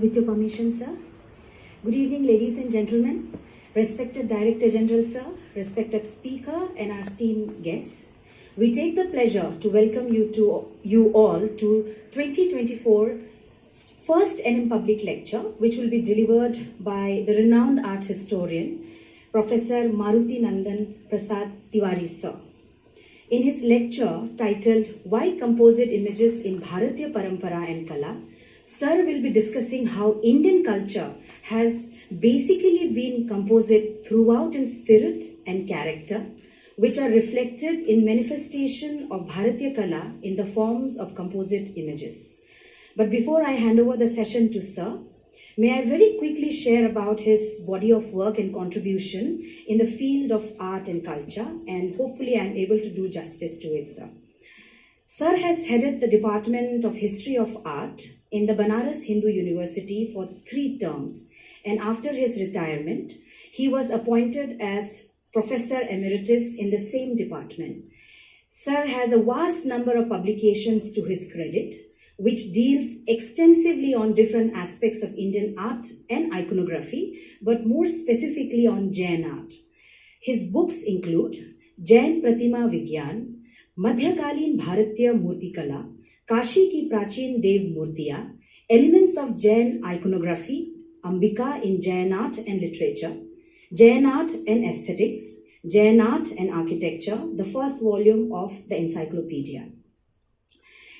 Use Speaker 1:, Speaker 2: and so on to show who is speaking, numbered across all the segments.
Speaker 1: With your permission, sir. Good evening, ladies and gentlemen, respected Director General, sir, respected Speaker, and our esteemed guests. We take the pleasure to welcome you all to 2024 first NM Public Lecture, which will be delivered by the renowned art historian, Professor Maruti Nandan Prasad Tiwari, sir. In his lecture titled Why Composite Images in Bharatiya Parampara and Kala, Sir will be discussing how Indian culture has basically been composite throughout in spirit and character, which are reflected in manifestation of Bharatiya Kala in the forms of composite images. But before I hand over the session to Sir, may I very quickly share about his body of work and contribution in the field of art and culture, and hopefully I am able to do justice to it, sir. Sir has headed the Department of History of Art in the Banaras Hindu University for 3 terms, and after his retirement, he was appointed as Professor Emeritus in the same department. Sir has a vast number of publications to his credit, which deals extensively on different aspects of Indian art and iconography, but more specifically on Jain art. His books include Jain Pratima Vigyan, Madhyakalin Bharatiya Murti Kala, Kashi ki Prachin Dev Murtiya, Elements of Jain Iconography, Ambika in Jain Art and Literature, Jain Art and Aesthetics, Jain Art and Architecture, the first volume of the encyclopedia.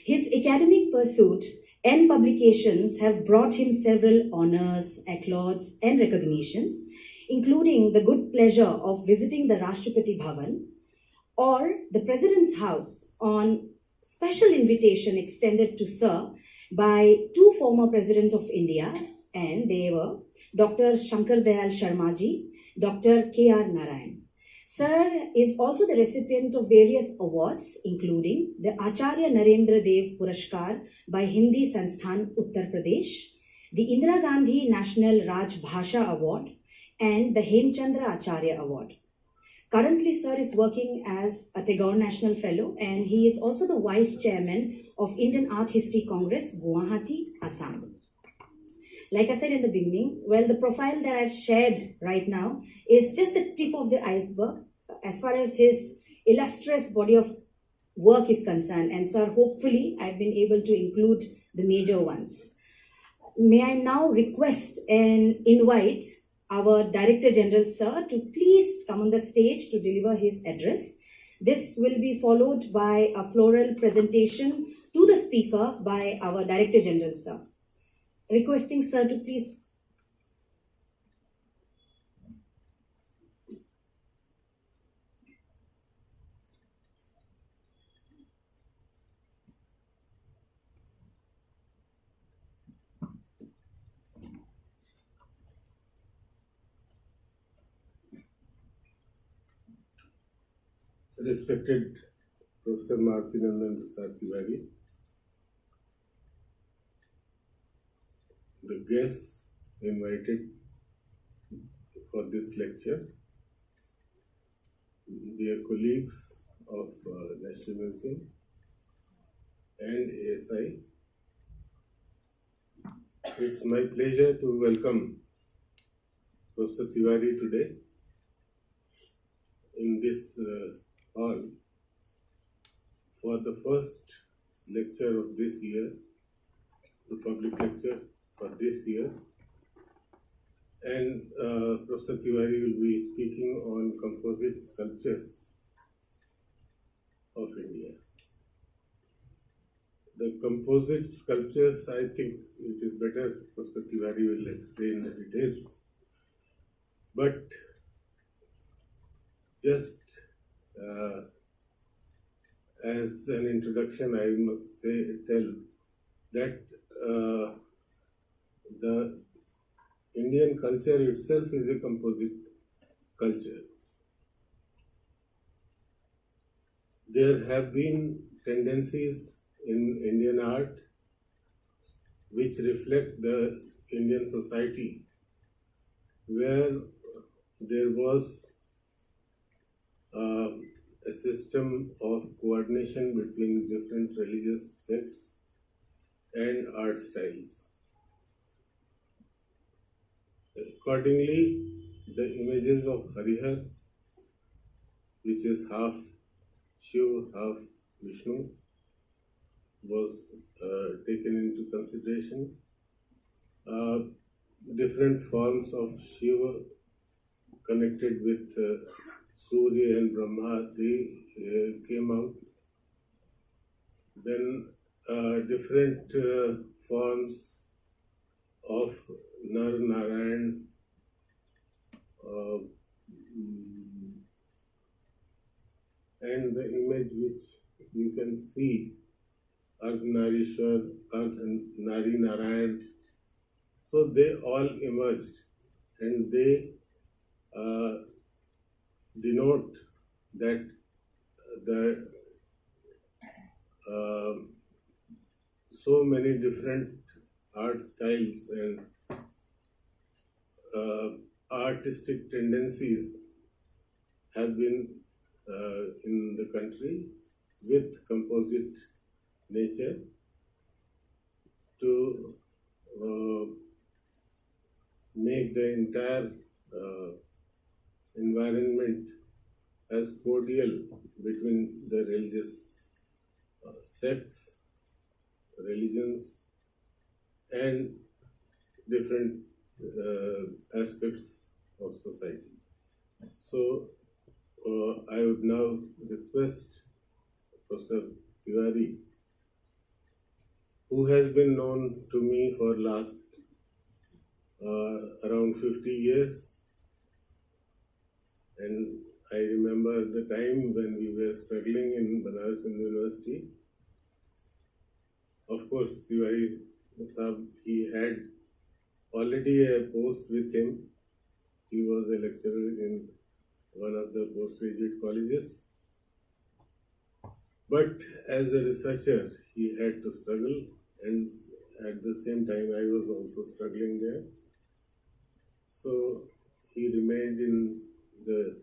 Speaker 1: His academic pursuit and publications have brought him several honors, accolades, and recognitions, including the good pleasure of visiting the Rashtrapati Bhavan or the President's House on special invitation extended to Sir by 2 former Presidents of India, and they were Dr. Shankar Dayal Sharmaji, Dr. K.R. Narayan. Sir is also the recipient of various awards, including the Acharya Narendra Dev Purashkar by Hindi Sansthan Uttar Pradesh, the Indira Gandhi National Raj Bhasha Award, and the Hemchandra Acharya Award. Currently, Sir is working as a Tagore National Fellow, and he is also the Vice Chairman of Indian Art History Congress, Guwahati, Assam. Like I said in the beginning, well, the profile that I've shared right now is just the tip of the iceberg as far as his illustrious body of work is concerned. And sir, hopefully I've been able to include the major ones. May I now request and invite our Director General, sir, to please come on the stage to deliver his address. This will be followed by a floral presentation to the speaker by our Director General, sir. Requesting sir to please.
Speaker 2: Respected Professor Maruti Nandan Prasad Tiwari, the guests invited for this lecture, dear colleagues of National Museum and ASI, it's my pleasure to welcome Professor Tiwari today in this hall for the first lecture of this year, the public lecture for this year. And Professor Tiwari will be speaking on composite sculptures of India. The composite sculptures, I think it is better Professor Tiwari will explain the details. But just as an introduction, I must tell that the Indian culture itself is a composite culture. There have been tendencies in Indian art which reflect the Indian society, where there was a system of coordination between different religious sects and art styles. Accordingly, the images of Harihar, which is half Shiv, half Vishnu, was taken into consideration. Different forms of Shiva connected with Surya and Brahma, they came out. Then different forms of Nar Narayan, uh, and the image which you can see, Ardhanarishwar, Ardhanari Narayan. So they all emerged and they uh, denote that the uh, so many different art styles and uh, artistic tendencies have been in the country with composite nature to uh, make the entire environment as cordial between the religious sects, religions, and different aspects of society. So, I would now request Professor Tiwari, who has been known to me for last around 50 years, and I remember the time when we were struggling in Banaras University. Of course, Tiwari Sahab, he had already a post with him. He was a lecturer in one of the postgraduate colleges. But as a researcher, he had to struggle, and at the same time, I was also struggling there. So he remained in the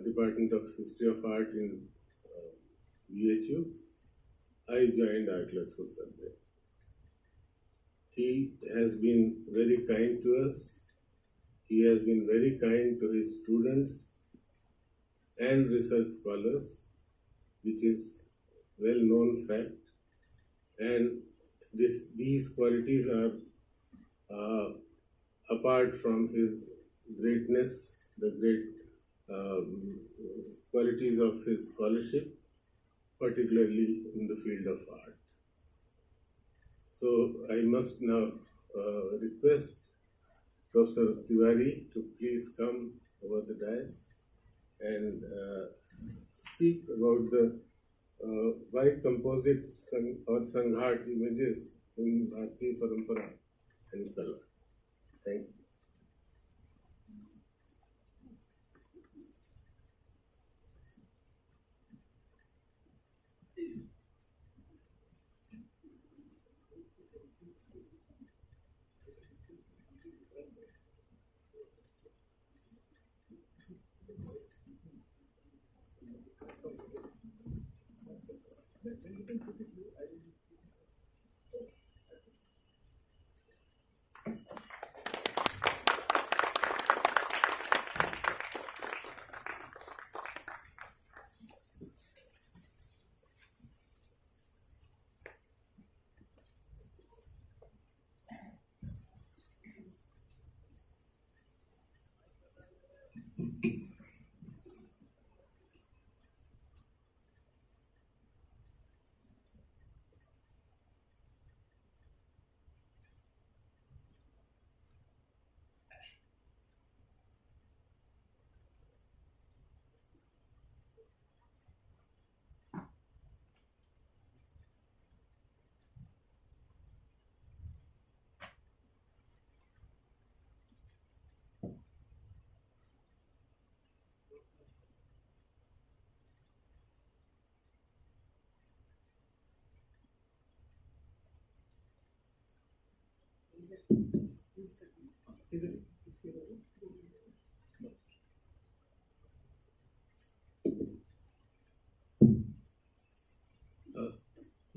Speaker 2: Department of History of Art in BHU. I joined archaeological survey. He has been very kind to us. He has been very kind to his students and research scholars, which is well-known fact. And these qualities are apart from his greatness, the great qualities of his scholarship, particularly in the field of art. So I must now request Professor Tiwari to please come over the dais and speak about the why composite or Sanghat images in Bharatiya Parampara and Kala. Thank you.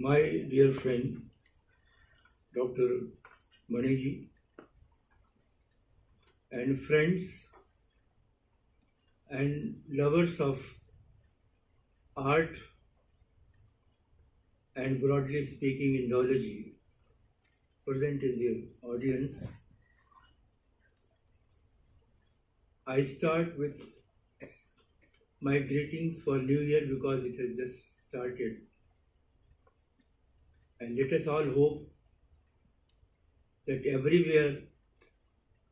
Speaker 3: My dear friend, Dr. Maniji, and friends and lovers of art and broadly speaking Indology present in the audience. I start with my greetings for New Year because it has just started. And let us all hope that everywhere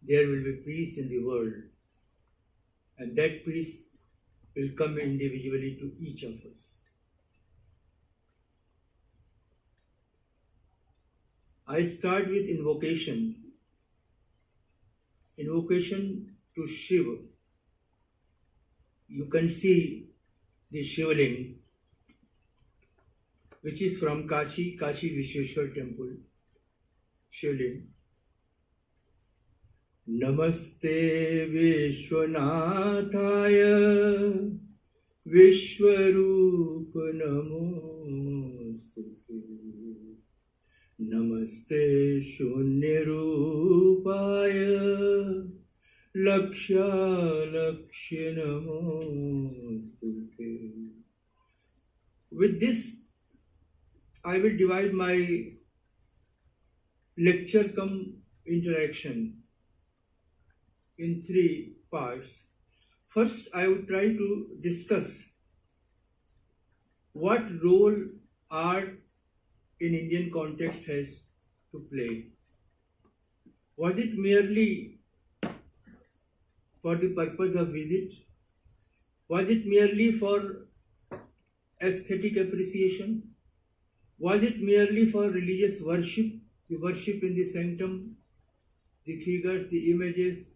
Speaker 3: there will be peace in the world, and that peace will come individually to each of us. I start with invocation to Shiva. You can see the Shivling, which is from Kashi Vishweshwar temple, Shivling. Namaste Vishwanathaya Vishwarup Namostute. Namaste Shunyarupaya Lakshya Namostute. With this, I will divide my lecture cum interaction in three parts. First, I would try to discuss what role art in Indian context has to play. Was it merely for the purpose of visit? Was it merely for aesthetic appreciation? Was it merely for religious worship, the worship in the sanctum, the figures, the images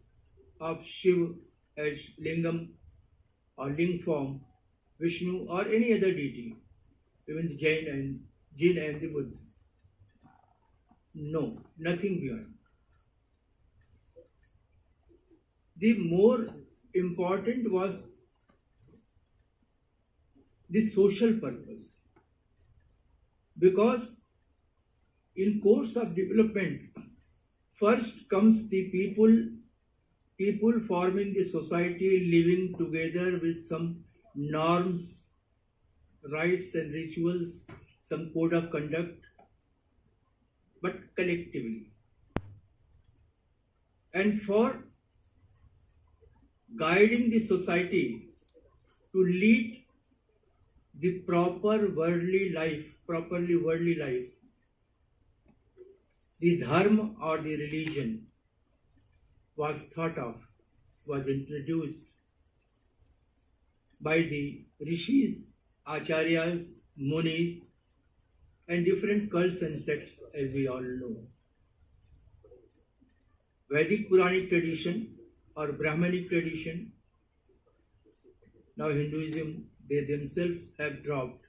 Speaker 3: of Shiva as Lingam or Ling form, Vishnu or any other deity, even the Jain and the Buddha? No, nothing beyond. The more important was the social purpose, because in course of development, first comes the people forming the society, living together with some norms, rites and rituals, some code of conduct, but collectively. And for guiding the society to lead the properly worldly life, the dharma or the religion was thought of, was introduced by the rishis, acharyas, munis, and different cults and sects, as we all know. Vedic Puranic tradition or Brahmanic tradition, now Hinduism, they themselves have dropped.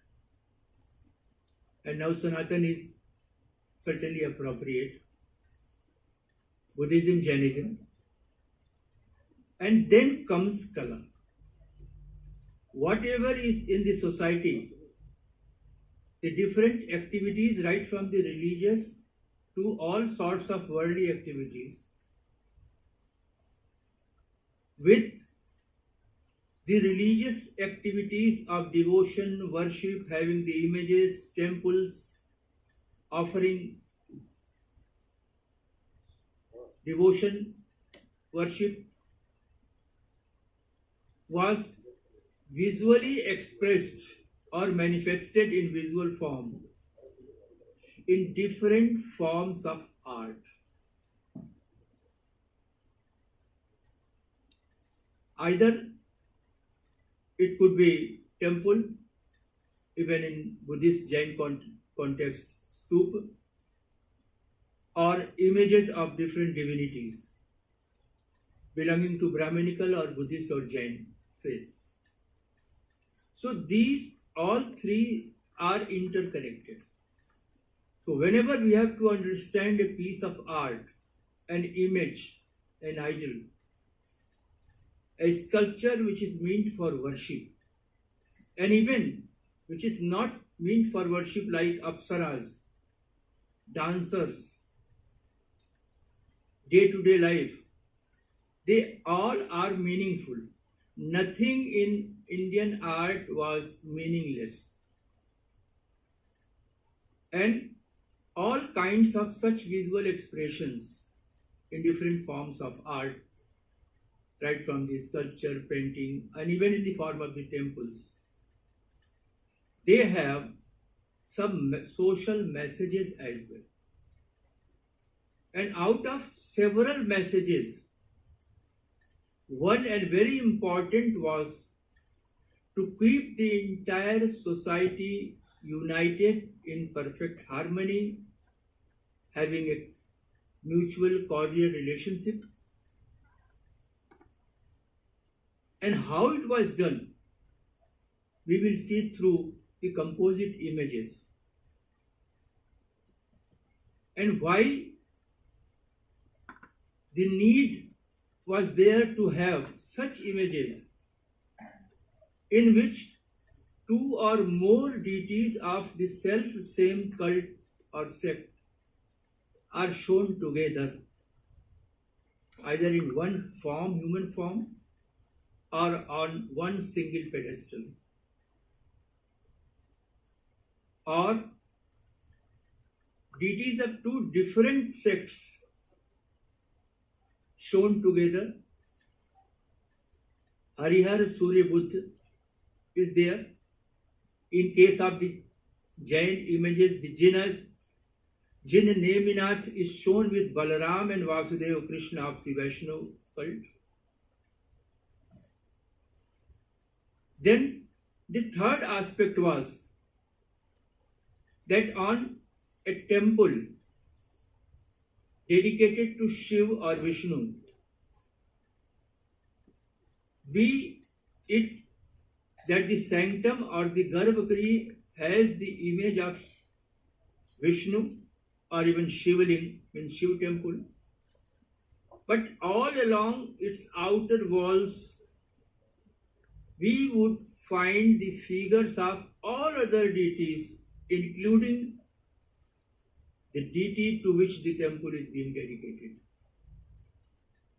Speaker 3: And now Sanatan is certainly appropriate. Buddhism, Jainism. And then comes Kala. Whatever is in the society, the different activities, right from the religious to all sorts of worldly activities, with the religious activities of devotion, worship, having the images, temples, offering devotion, worship, was visually expressed or manifested in visual form in different forms of art. Either it could be temple, even in Buddhist Jain context, stupa, or images of different divinities belonging to Brahminical or Buddhist or Jain faiths. So these all three are interconnected. So whenever we have to understand a piece of art, an image, an idol, a sculpture which is meant for worship, and even which is not meant for worship, like apsaras, dancers, day-to-day life, they all are meaningful. Nothing in Indian art was meaningless. And all kinds of such visual expressions in different forms of art, right from the sculpture, painting, and even in the form of the temples, they have some social messages as well. And out of several messages, one and very important was to keep the entire society united in perfect harmony, having a mutual cordial relationship. And how it was done, we will see through the composite images. And why the need was there to have such images in which two or more deities of the self-same cult or sect are shown together, either in one form, human form, or on one single pedestal, or deities of two different sects shown together. Harihar Surya Buddha is there. In case of the Jain images, the Jin Neminath is shown with Balaram and Vasudeva Krishna of the Vaishnava cult. Then the third aspect was that on a temple dedicated to Shiv or Vishnu, be it that the sanctum or the Garbhagriha has the image of Vishnu or even Shivling in Shiv temple, but all along its outer walls we would find the figures of all other deities, including the deity to which the temple is being dedicated.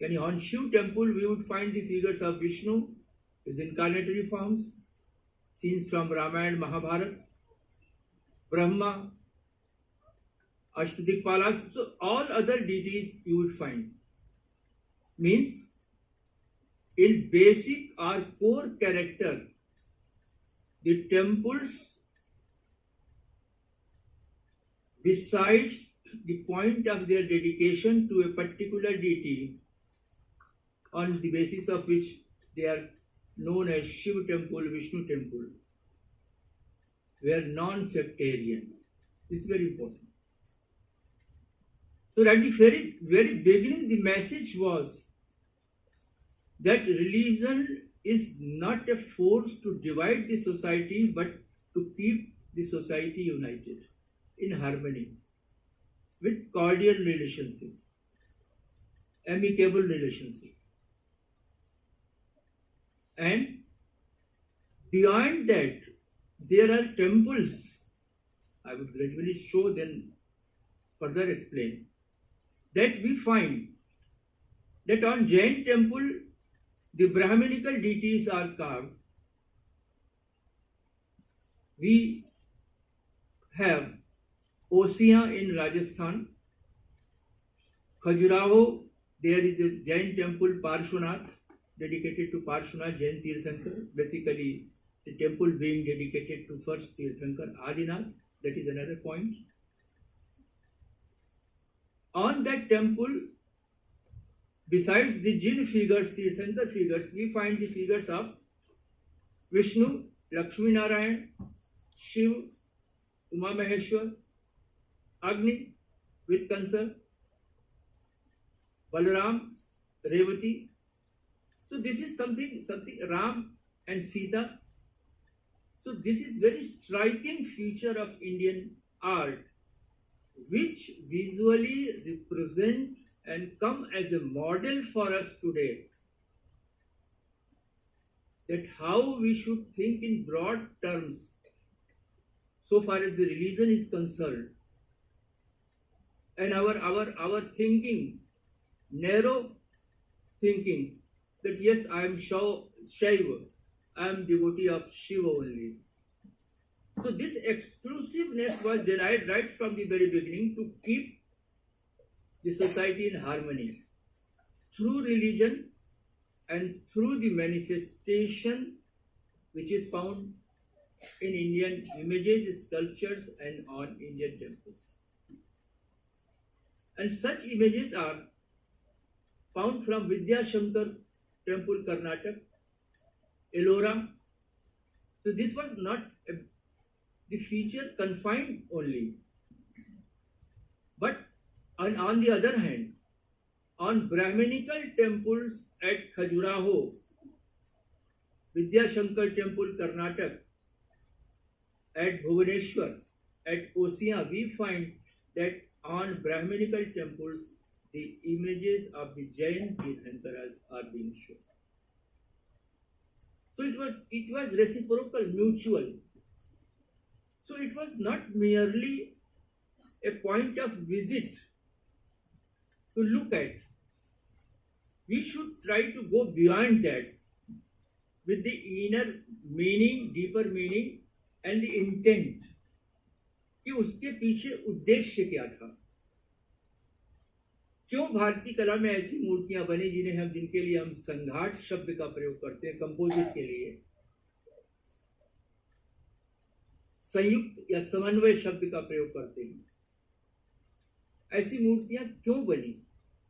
Speaker 3: And on Shiv temple we would find the figures of Vishnu, his incarnatory forms, scenes from Ramayana, Mahabharata, Brahma, Ashtadikpalas, so all other deities you would find. Means, in basic or core character, the temples, besides the point of their dedication to a particular deity, on the basis of which they are known as Shiv temple, Vishnu temple, were non-sectarian. This is very important. So at the very beginning, the message was that religion is not a force to divide the society, but to keep the society united in harmony, with cordial relationship, amicable relationship. And beyond that, there are temples. I will gradually show, then further explain, that we find that on Jain temple, the Brahminical deities are carved. We have Osia in Rajasthan, Khajuraho, there is a Jain temple, Parshvanath, dedicated to Parshvanath Jain Tirthankar, basically the temple being dedicated to first Tirthankar Adinath, that is another point. On that temple, besides the Jin figures, Tirthankar figures, we find the figures of Vishnu, Lakshmi Narayan, Shiv, Uma Maheshwar, Agni with Kansa, Balaram, Revati. So this is something Ram and Sita. So this is very striking feature of Indian art, which visually represent and come as a model for us today, that how we should think in broad terms so far as the religion is concerned, and our thinking narrow thinking that yes, I am Shaiva, I am devotee of Shiva only. So this exclusiveness was denied right from the very beginning to keep the society in harmony through religion and through the manifestation which is found in Indian images, sculptures, and on Indian temples. And such images are found from Vidya Shankar Temple, Karnataka, Ellora. So this was not the feature confined only. But on the other hand, on Brahminical temples at Khajuraho, Vidya Shankar Temple, Karnataka, at Bhubaneswar, at Osia, we find that on Brahminical temples, the images of the Jain Tirthankaras are being shown. So it was reciprocal, mutual. So it was not merely a point of visit to look at. We should try to go beyond that with the inner meaning, deeper meaning, and the intent कि उसके पीछे उद्देश्य क्या था, क्यों भारतीय कला में ऐसी मूर्तियां बनी जिनके लिए हम संघाट शब्द का प्रयोग करते हैं, कंपोजिट के लिए संयुक्त या समन्वय शब्द का प्रयोग करते हैं. ऐसी मूर्तियां क्यों बनी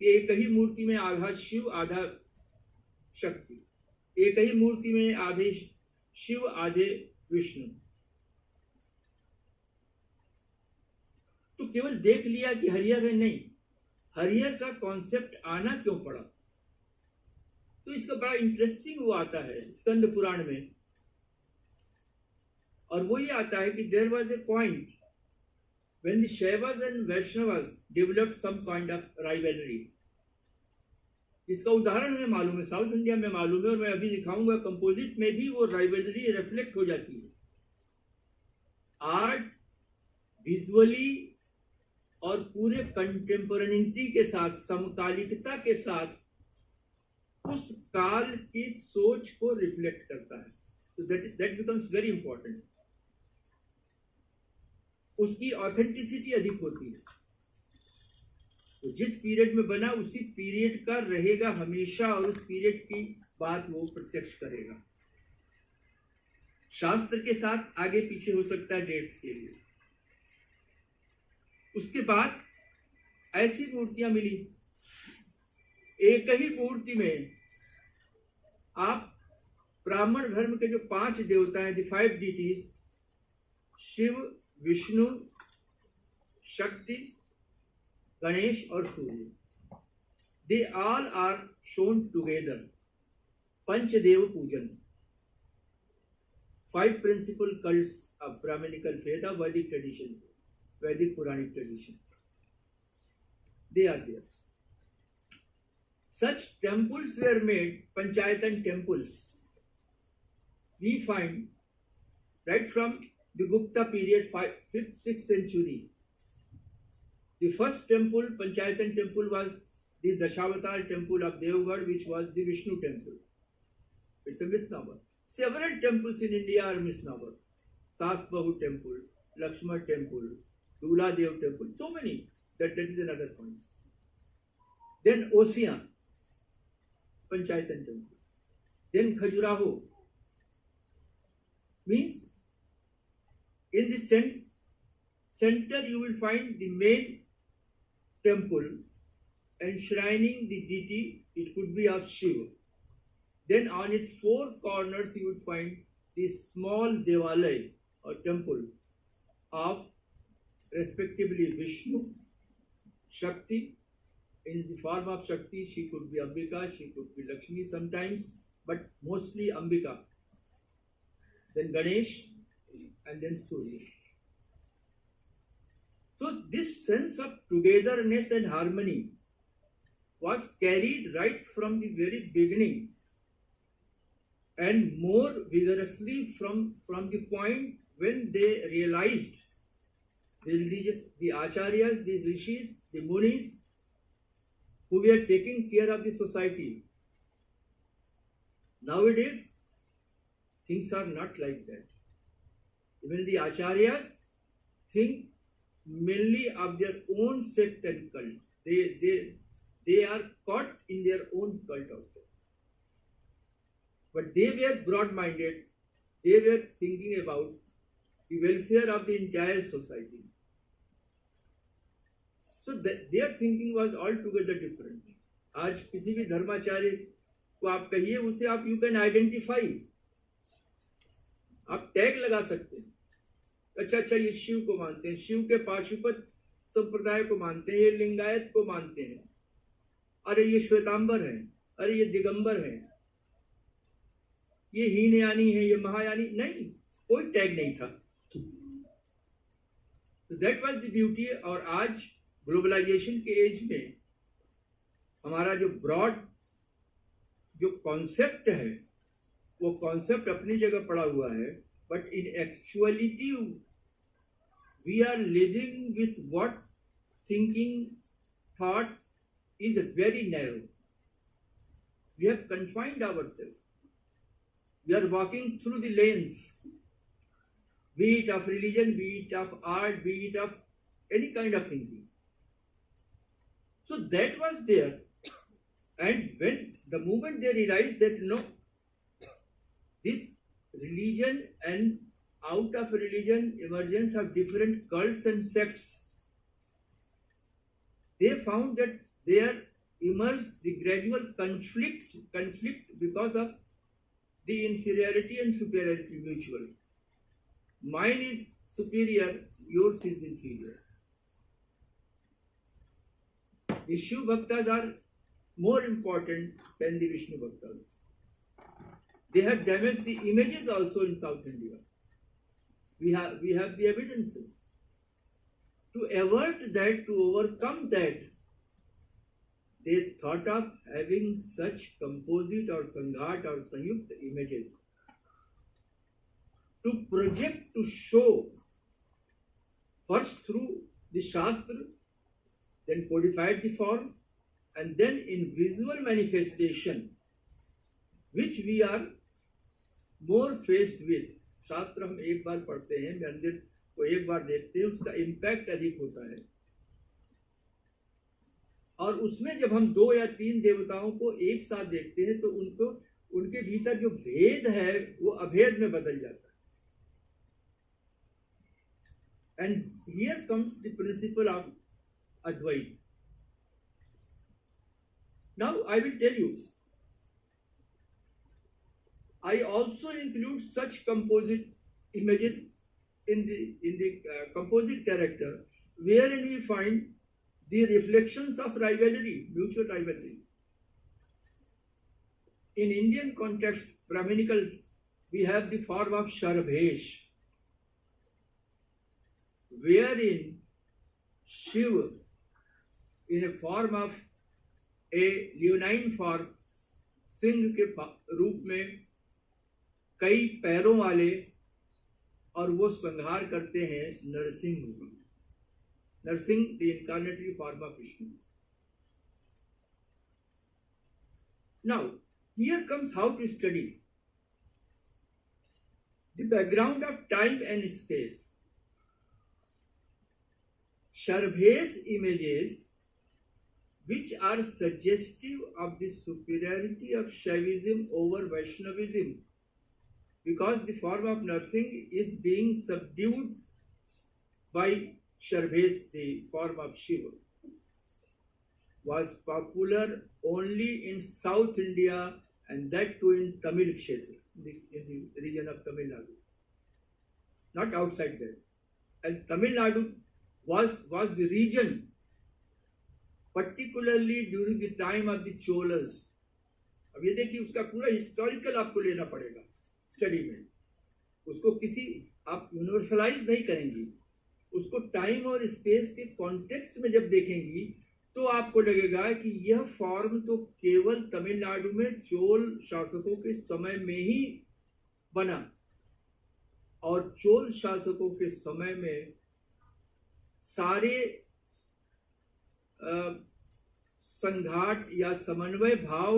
Speaker 3: कि एक ही मूर्ति में आधा शिव आधा शक्ति, एक ही मूर्ति में आधे शिव आधे विष्णु. तो केवल देख लिया कि हरिहर है, नहीं, हरिहर का कॉन्सेप्ट आना क्यों पड़ा. तो इसका बड़ा इंटरेस्टिंग वो आता है स्कंद पुराण में, और वो ये आता है कि there was a point when the Shaivas and Vaishnavas developed some kind of rivalry. इसका उदाहरण हमें मालूम है, साउथ इंडिया में मालूम है, और मैं अभी दिखाऊंगा कंपोजिट में भी वो राइवलरी रिफ्लेक्ट हो जाती है. आर्ट विजुअली और पूरे कंटेम्पोरेनिटी के साथ, समकालिकता के साथ उस काल की सोच को रिफ्लेक्ट करता है. तो दैट बिकम्स वेरी इंपॉर्टेंट. उसकी ऑथेंटिसिटी अधिक होती है. तो जिस पीरियड में बना उसी पीरियड का रहेगा हमेशा, और उस पीरियड की बात वो प्रत्यक्ष करेगा. शास्त्र के साथ आगे पीछे हो सकता है डेट्स के लिए. उसके बाद ऐसी मूर्तियां मिली, एक ही मूर्ति में आप ब्राह्मण धर्म के जो 5 देवता हैं, द 5 डीटीज, शिव, विष्णु, शक्ति, गणेश और Surya, they all are shown together. पंचदेव पूजन, 5 principal cults of Brahminical faith of Vedic tradition, Vedic Puranic tradition. They are there. Such temples were made, Panchayatan temples. We find right from the Gupta period, 5th, 6th century. The first temple, Panchayatan temple, was the Dashavatar temple of Devgarh, which was the Vishnu temple. It's a misnomer. Several temples in India are misnomer. Sasbahu temple, Lakshmana temple, Dula Dev temple, so many that is another point. Then Osia, Panchayatan temple. Then Khajuraho. Means in the center you will find the main temple enshrining the deity. It could be of Shiva. Then on its 4 corners you would find the small devalai or temple of respectively Vishnu, Shakti. In the form of Shakti, she could be Ambika, she could be Lakshmi sometimes, but mostly Ambika. Then Ganesh, and then Surya. So this sense of togetherness and harmony was carried right from the very beginning, and more vigorously from the point when they realized the acharyas, the rishis, the munis, who were taking care of the society, Nowadays, things are not like that. Even the acharyas think mainly of their own sect and cult. They are caught in their own cult also. But they were broad-minded. They were thinking about the welfare of the entire society. So that their thinking was altogether different. आज किसी भी धर्माचार्य को आप कहिए, उसे आप you can identify, आप tag लगा सकते हैं. अच्छा ये शिव को मानते हैं, शिव के पाशुपत संप्रदाय को मानते हैं, ये लिंगायत को मानते हैं, अरे ये श्वेतांबर है, अरे ये दिगंबर है, ये हीनयानी है, ये महायानी. नहीं, कोई टैग नहीं था. तो दैट वाज द ब्यूटी. और आज ग्लोबलाइजेशन के एज में हमारा जो ब्रॉड जो कॉन्सेप्ट है, वो कॉन्सेप्ट अपनी जगह पड़ा हुआ है, but in actuality we are living with what thinking thought is very narrow. We have confined ourself. We are walking through the lanes, be it of religion, be it of art, be it of any kind of thinking. So that was there. And when the moment they realized that no, this religion and out of religion emergence of different cults and sects, they found that there emerged the gradual conflict because of the inferiority and superiority mutual. Mine is superior, yours is inferior. The Shiv Bhaktas are more important than the Vishnu Bhaktas. They have damaged the images also in South India. We have the evidences. To avert that, to overcome that, they thought of having such composite or sanghat or sanyukta images to project, to show, first through the Shastra, then codified the form, and then in visual manifestation, which we are more faced with. शास्त्र हम एक बार पढ़ते हैं, मंदिर को एक बार देखते हैं, उसका इम्पैक्ट अधिक होता है. और उसमें जब हम 2 या 3 देवताओं को एक साथ देखते हैं तो उनको उनके भीतर जो भेद है वो अभेद में बदल जाता है. And here comes the principle of Advaita. Now I will tell you, I also include such composite images in the composite character, wherein we find the reflections of rivalry, mutual rivalry. In Indian context, Brahminical, we have the form of Sharbhesh, wherein Shiva, in a form of a leonine form, Singh के रूप में कई पैरों वाले, और वो संहार करते हैं Narasimha. Narasimha, the incarnatory form of Vishnu. Now here comes how to study the background of time and space. Sharbhesh images which are suggestive of the superiority of Shaivism over Vaishnavism, because the form of nursing is being subdued by Sharbhesh, the form of Shiva, was popular only in South India, and that too in Tamil Kshetra, in the region of Tamil Nadu, not outside there. And Tamil Nadu was the region, particularly during the time of the Cholas. अब ये देखिए, उसका पूरा historical आपको लेना पड़ेगा study में. उसको किसी आप यूनिवर्सलाइज नहीं करेंगी, उसको टाइम और स्पेस के कॉन्टेक्स्ट में जब देखेंगी तो आपको लगेगा कि यह फॉर्म तो केवल तमिलनाडु में चोल शासकों के समय में ही बना, और चोल शासकों के समय में सारे संघाट या समन्वय भाव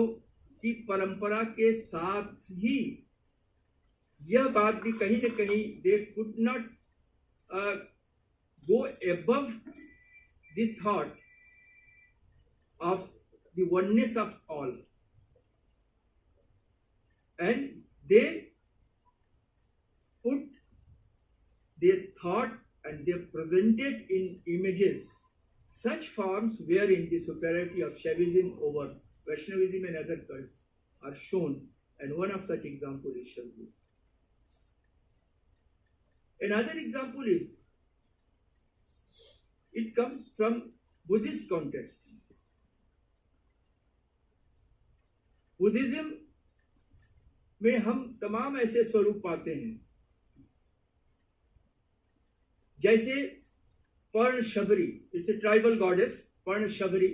Speaker 3: की परंपरा के साथ ही यह बात भी कहीं न कहीं they could not go above the thought of the oneness of all, and they put their thought and they presented in images such forms wherein the superiority of Shaivism over Vaishnavism and other cults are shown, and one of such examples is Shaivism. Another example is, it comes from Buddhist context. Buddhism में हम तमाम ऐसे स्वरूप पाते हैं जैसे पर्ण Shabari, it's a tribal goddess, पर्ण शबरी,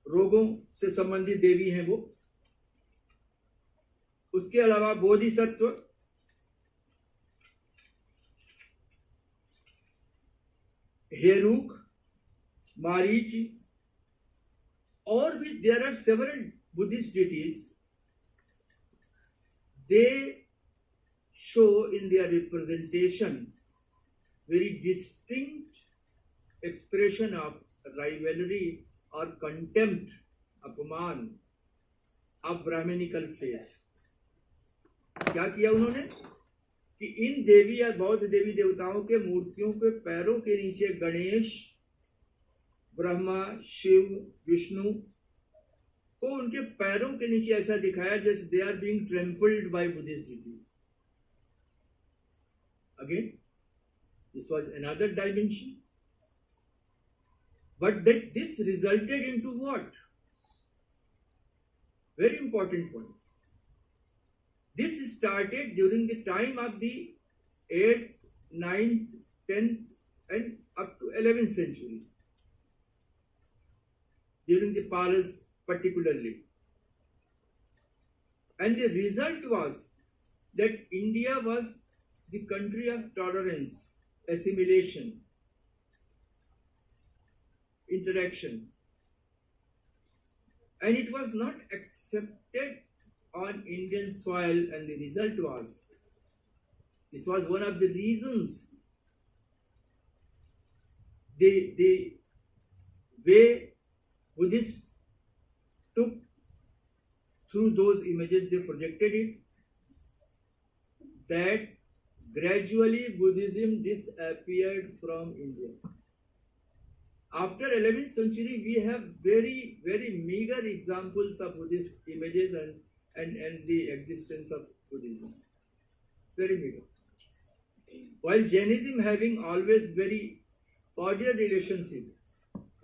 Speaker 3: रोगों से संबंधित देवी हैं वो। उसके अलावा बोधिसत्व, हेरुक, मारीच, और भी there are several Buddhist deities. They show in their representation very distinct expression of rivalry or contempt, अपमान of Brahminical faith. क्या किया उन्होंने कि इन देवी या बौद्ध देवी देवताओं के मूर्तियों के पैरों के नीचे गणेश, ब्रह्मा, शिव, विष्णु को उनके पैरों के नीचे ऐसा दिखाया जैसे they are being trampled by Buddhist deities. Again this was another dimension, but that this resulted into what? Very important point, this started during the time of the 8th, 9th, 10th and up to 11th century, during the Palas particularly. And the result was that India was the country of tolerance, assimilation, interaction, and it was not accepted on Indian soil, and the result was, this was one of the reasons the way Buddhists took through those images, they projected it, that gradually Buddhism disappeared from India. After 11th century, we have very, very meager examples of Buddhist images and the existence of Buddhism. Very meager. While Jainism having always very cordial relationship,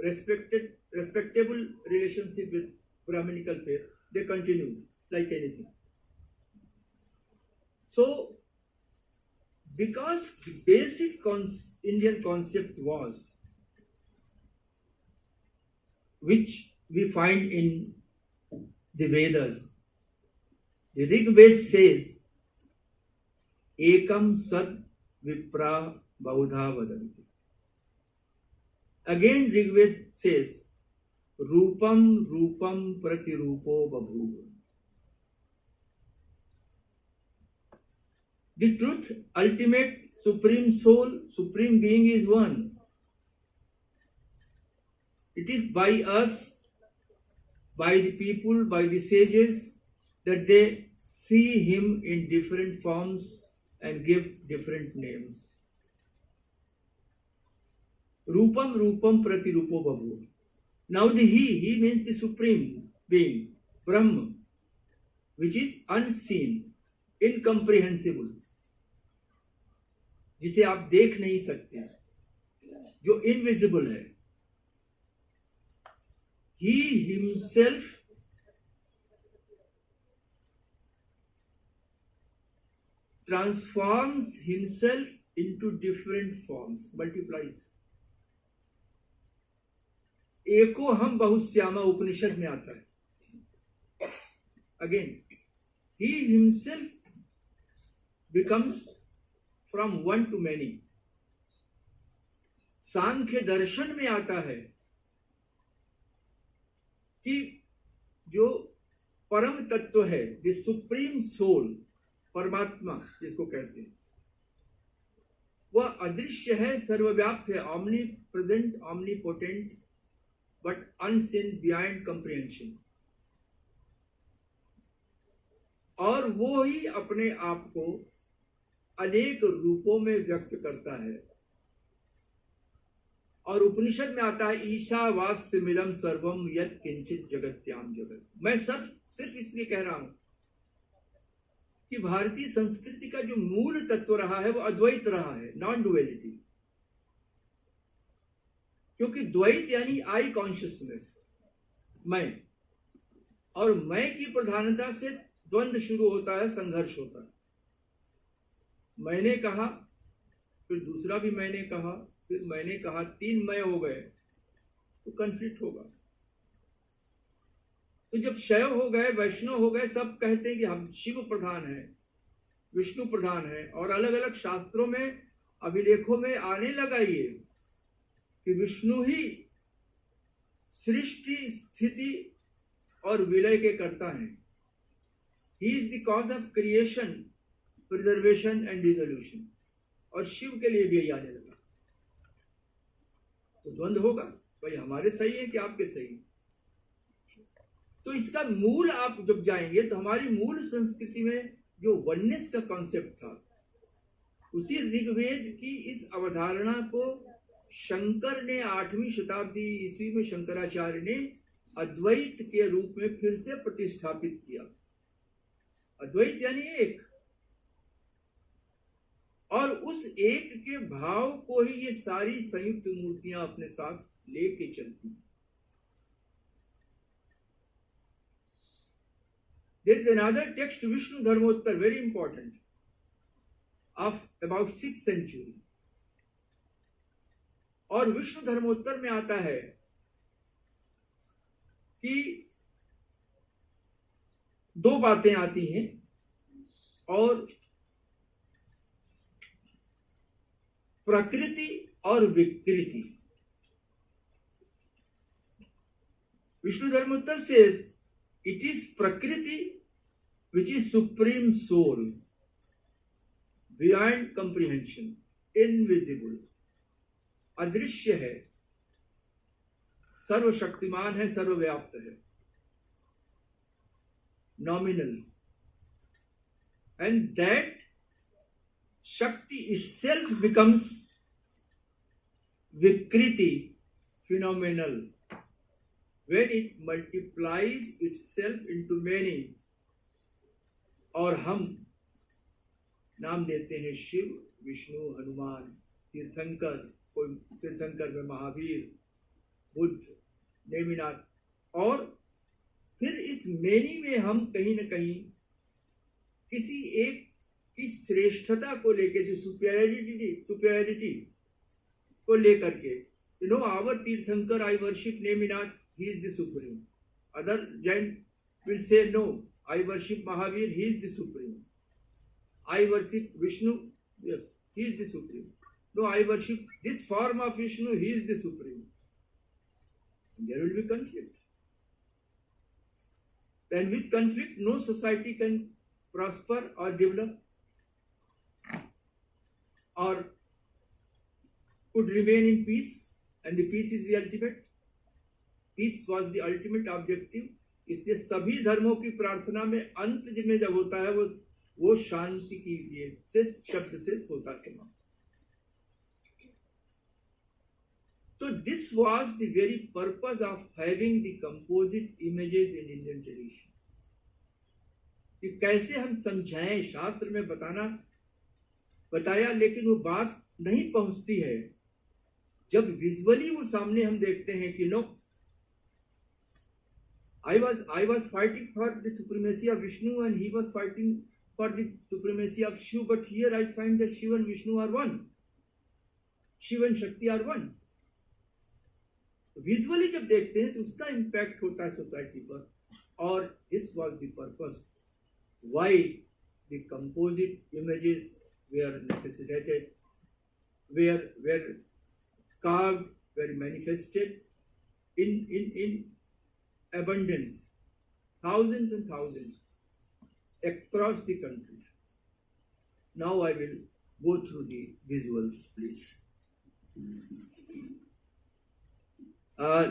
Speaker 3: respectable relationship with Brahminical faith, they continued like anything. So, because the basic Indian concept was, which we find in the Vedas, the Rig Veda says, Ekam Sad Vipra Baudha Vadanti. Again, Rig Veda says, Rupam Rupam Pratirupo Babhuva. The truth, ultimate, supreme soul, supreme being is one. It is by us, by the people, by the sages, that they see him in different forms and give different names. Rupam Rupam Pratirupo Babhuva. Now the he means the supreme being, Brahma, which is unseen, incomprehensible, जिसे आप देख नहीं सकते, जो invisible है. He himself transforms himself into different forms, multiplies. एको हम बहुश्यामा उपनिषद में आता है. Again, he himself becomes from one to many. सांख्य दर्शन में आता है कि जो परम तत्व है, द सुप्रीम सोल, परमात्मा जिसको कहते हैं, वह अदृश्य है, सर्वव्याप्त है, omni present, omni potent, but unseen beyond comprehension. और वो ही अपने आप को अनेक रूपों में व्यक्त करता है। और उपनिषद में आता है ईशावास्य मिलम सर्वम यत् किंचित जगत्याम जगत। मैं सिर्फ इसलिए कह रहा हूं कि भारतीय संस्कृति का जो मूल तत्व रहा है वो अद्वैत रहा है, नॉन डुअलिटी। क्योंकि द्वैत यानी आई कॉन्शियसनेस, मैं, और मैं की प्रधानता से द्वंद्व शुरू होता है, संघर्ष होता है। मैंने कहा, फिर दूसरा भी मैंने कहा, फिर मैंने कहा, 3 मैं हो गए तो कंफ्लिक्ट होगा। तो जब शैव हो गए, वैष्णव हो गए, सब कहते हैं कि हम शिव प्रधान है, विष्णु प्रधान है, और अलग अलग शास्त्रों में, अभिलेखों में आने लगा ये कि विष्णु ही सृष्टि, स्थिति और विलय के कर्ता हैं। ही is the cause of creation, preservation and dissolution. और शिव के लिए भी यही आने लगा। तो द्वंद्व होगा, भाई हमारे सही है कि आपके सही है। तो इसका मूल आप जब जाएंगे तो हमारी मूल संस्कृति में जो वननेस का कॉन्सेप्ट था, उसी ऋग्वेद की इस अवधारणा को शंकर ने 8वीं शताब्दी ईस्वी में, शंकराचार्य ने अद्वैत के रूप में फिर से प्रतिष्ठापित किया। अद्वैत यानी एक, और उस एक के भाव को ही ये सारी संयुक्त मूर्तियां अपने साथ लेके चलती। There is another text, Vishnu Dharmottar, very important, of about 6th century. और विष्णु धर्मोत्तर में आता है कि 2 बातें आती हैं, और प्रकृति और विकृति। Vishnu Dharmottara says it is prakriti which is supreme soul, beyond comprehension, invisible, अदृश्य है, सर्वशक्तिमान है, सर्वव्याप्त है, nominal, and that Shakti itself becomes Vikriti, phenomenal, when it multiplies itself into many। और हम नाम देते हैं शिव, विष्णु, हनुमान, तीर्थंकर, कोई तीर्थंकर में महावीर, बुद्ध, नेमिनाथ, और फिर इस मेनी में हम कहीं न कहीं किसी एक की श्रेष्ठता को लेकर, जो सुपेरियरिटी को लेकर के, our Tirthankar, I worship Neminath, he is the supreme. Other Jain will say no, I worship Mahavir, he is the supreme. I worship Vishnu, yes, he is the supreme. No, I worship this form of Vishnu, he is the supreme. And there will be conflict. And with conflict, no society can prosper or develop, or could remain in peace. And the peace is the ultimate. Peace was the ultimate objective. इसलिए सभी धर्मों की प्रार्थना में अंत में जब होता है वो शांति की लिए शब्द से होता है समाप्त। तो this was the very purpose of having the composite images in Indian tradition, कि कैसे हम समझाएं। शास्त्र में बताया, लेकिन वो बात नहीं पहुंचती है जब विजुअली वो सामने हम देखते हैं कि no, I was fighting for the supremacy of Vishnu and he was fighting for the supremacy of Shiva, but here I find that Shiva and Vishnu are one. Shiva and Shakti are one. Visually जब देखते हैं तो उसका impact होता है society पर, और this was the purpose why the composite images were necessitated, were carved, were manifested in abundance thousands and thousands across the country. Now I will go through the visuals, please.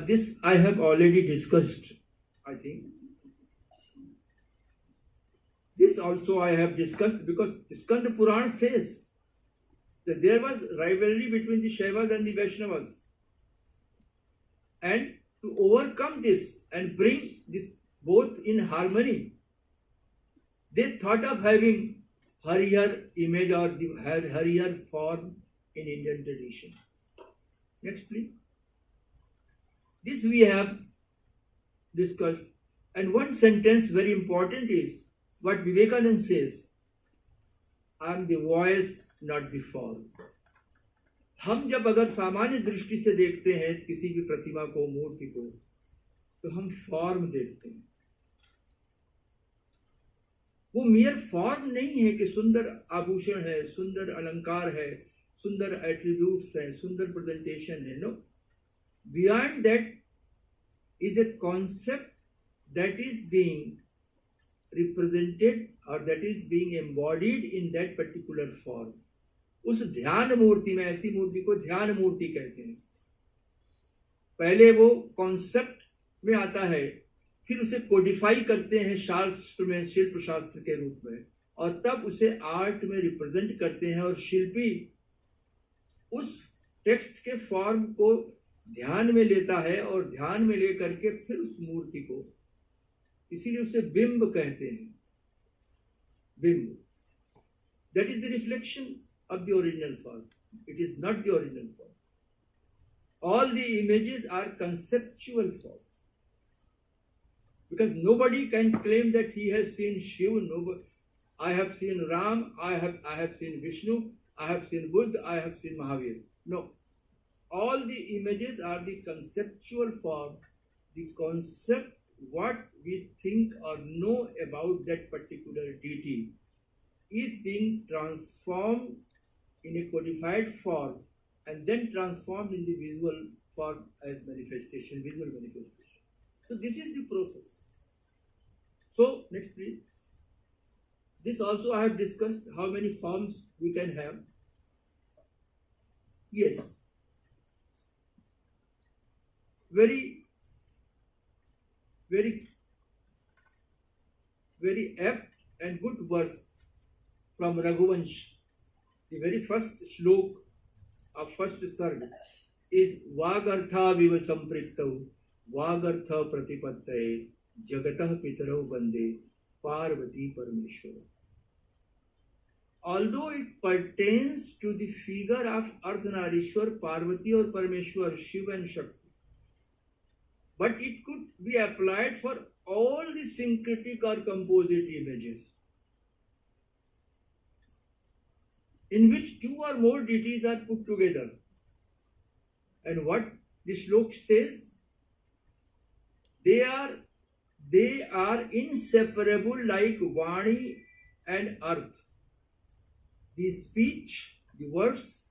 Speaker 3: This I have already discussed, I think. This also I have discussed because Skanda Puran says that there was rivalry between the Shaivas and the Vaishnavas. And to overcome this and bring this both in harmony, they thought of having Harihar image or the Harihar form in Indian tradition. Next, please. This we have discussed. And one sentence very important is what Vivekananda says, I am the voice, not the form. हम जब अगर सामान्य दृष्टि से देखते हैं किसी भी प्रतिमा को, मूर्ति को, तो हम फॉर्म देखते हैं. वो मियर फॉर्म नहीं है कि सुंदर आभूषण है, सुंदर अलंकार है, सुंदर एट्रीब्यूट्स हैं, सुंदर प्रेजेंटेशन है. No, beyond that is a concept that is being represented or that is being embodied in that particular form. उस ध्यान मूर्ति में, ऐसी मूर्ति को ध्यान मूर्ति कहते हैं. पहले वो कॉन्सेप्ट में आता है, फिर उसे कोडिफाई करते हैं शास्त्र में, शिल्प शास्त्र के रूप में, और तब उसे आर्ट में रिप्रेजेंट करते हैं. और शिल्पी उस टेक्स्ट के फॉर्म को ध्यान में लेता है और ध्यान में लेकर के फिर उस मूर्ति को, इसीलिए उसे बिंब कहते हैं. बिंब, that is the reflection of the original form. It is not the original form. All the images are conceptual forms, because nobody can claim that he has seen Shiva. Nobody, I have seen Ram, I have seen Vishnu, I have seen Buddha, I have seen Mahavir. No, all the images are the conceptual form. The concept, what we think or know about that particular deity, is being transformed in a codified form and then transformed in the visual form as manifestation, visual manifestation. So this is the process. So next please. This also I have discussed how many forms we can have. Yes. Very apt and good verse from Raghuvansh. The very first shlok of first sarg is Vagartha viva sampriktau Vagartha pratipattaye Jagatah pitarau bande Parvati Parameshwara. Although it pertains to the figure of Ardhanarishwar, Parvati or Parameshwar, Shiva and Shakti, but it could be applied for all the syncretic or composite images in which two or more deities are put together. And what the shlok says, they are inseparable like Vani and Earth. The speech, the words,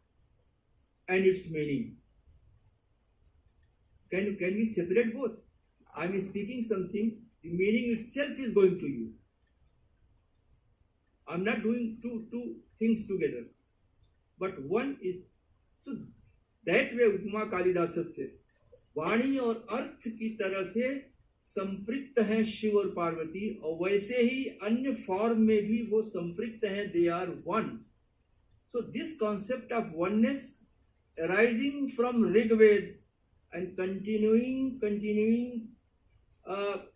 Speaker 3: and its meaning. Can we separate both? I am speaking something, the meaning itself is going to you. I am not doing two things together. But one is, so that way उपमा कालिदास से वाणी और अर्थ की तरह से संपृक्त हैं शिव और पार्वती, और वैसे ही अन्य फॉर्म में भी वो संपृक्त हैं, they are one. So this concept of oneness arising from Rig Veda and continuing up